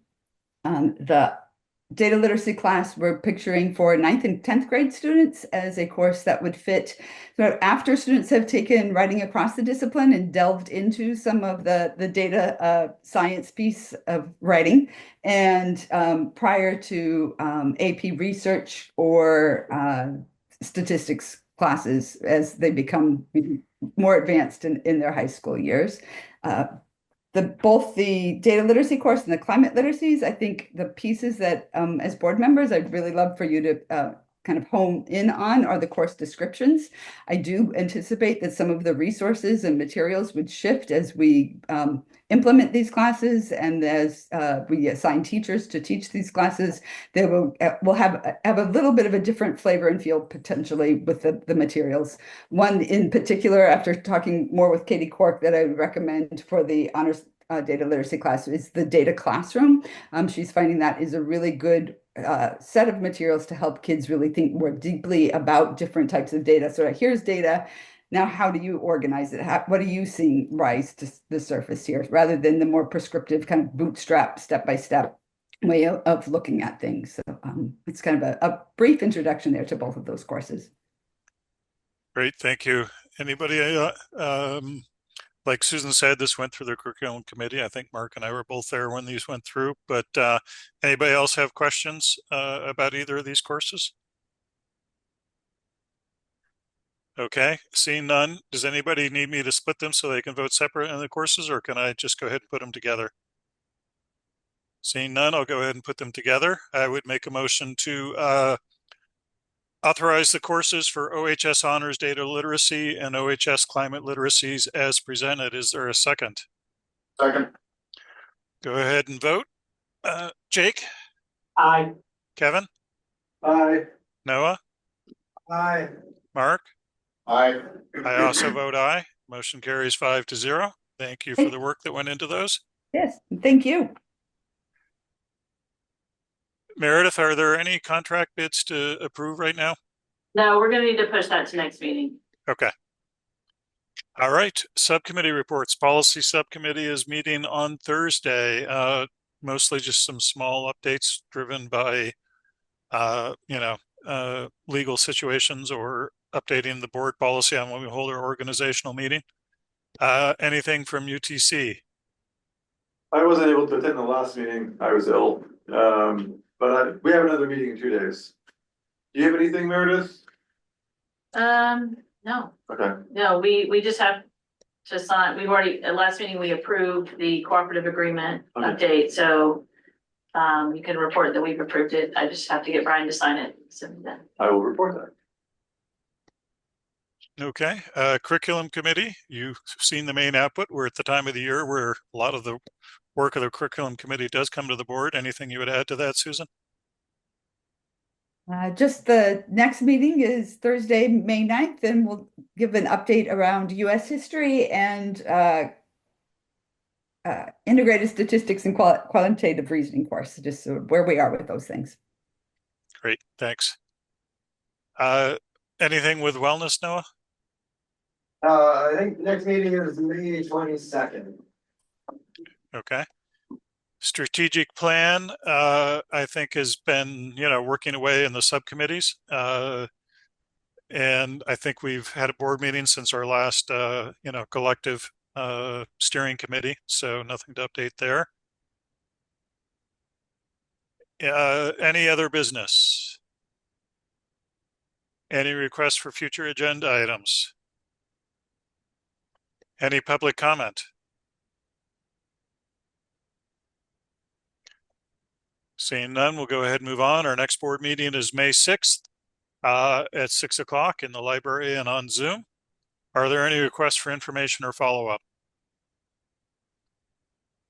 The data literacy class we're picturing for 9th and 10th grade students as a course that would fit after students have taken writing across the discipline and delved into some of the data science piece of writing, and prior to AP research or statistics classes as they become more advanced in their high school years. Both the data literacy course and the climate literacies, I think the pieces that as board members, I'd really love for you to kind of hone in on are the course descriptions. I do anticipate that some of the resources and materials would shift as we implement these classes, and as we assign teachers to teach these classes. They will have a little bit of a different flavor and feel potentially with the materials. One in particular, after talking more with Katie Cork, that I would recommend for the honors data literacy class is the data classroom. She's finding that is a really good set of materials to help kids really think more deeply about different types of data. So here's data. Now, how do you organize it? What are you seeing rise to the surface here, rather than the more prescriptive kind of bootstrap step-by-step way of looking at things? So it's kind of a brief introduction there to both of those courses. Great, thank you. Anybody, like Susan said, this went through the curriculum committee. I think Mark and I were both there when these went through, but anybody else have questions about either of these courses? Okay, seeing none, does anybody need me to split them so they can vote separate in the courses, or can I just go ahead and put them together? Seeing none, I'll go ahead and put them together. I would make a motion to authorize the courses for OHS Honors Data Literacy and OHS Climate Literacies as presented. Is there a second? Second. Go ahead and vote. Jake? Aye. Kevin? Aye. Noah? Aye. Mark? Aye. I also vote aye. Motion carries 5-0. Thank you for the work that went into those. Yes, thank you. Meredith, are there any contract bids to approve right now? No, we're gonna need to push that to next meeting. Okay. All right, subcommittee reports. Policy subcommittee is meeting on Thursday. Mostly just some small updates driven by, legal situations or updating the board policy on when we hold our organizational meeting. Anything from UTC? I wasn't able to attend the last meeting. I was ill. But we have another meeting in 2 days. Do you have anything, Meredith? No, Okay. no, we just have to sign, we've already, at last meeting, we approved the cooperative agreement update, so you can report that we've approved it. I just have to get Brian to sign it. So then I will report that. Okay, curriculum committee, you've seen the main output. We're at the time of the year where a lot of the work of the curriculum committee does come to the board. Anything you would add to that, Susan? Just the next meeting is Thursday, May 9th, and we'll give an update around US history and integrated statistics and quantitative reasoning course, just sort of where we are with those things. Great, thanks. Anything with wellness, Noah? I think the next meeting is May 22nd. Okay. Strategic plan, I think has been, working away in the subcommittees. And I think we've had a board meeting since our last, collective steering committee, so nothing to update there. Any other business? Any requests for future agenda items? Any public comment? Seeing none, we'll go ahead and move on. Our next board meeting is May 6th at 6 o'clock in the library and on Zoom. Are there any requests for information or follow-up?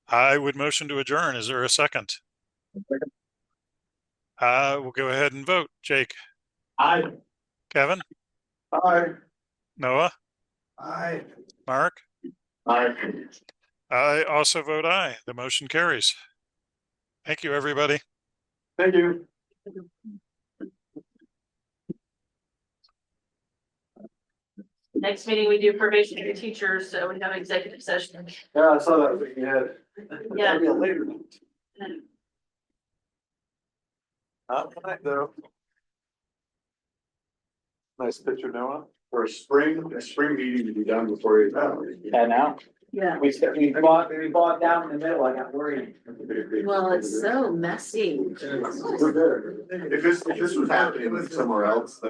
I would motion to adjourn. Is there a second? We'll go ahead and vote. Jake? Aye. Kevin? Aye. Noah? Aye. Mark? Aye. I also vote aye. The motion carries. Thank you, everybody. Thank you. Next meeting, we do probationary teachers, so we have executive session. Yeah, I saw that we had. Yeah. That'd be a later one. Not tonight, though. Nice picture, Noah. For a spring meeting to be done before you. Yeah, now, Yeah. we bought down in the middle, I got worried. Well, it's so messy. If this was happening somewhere else,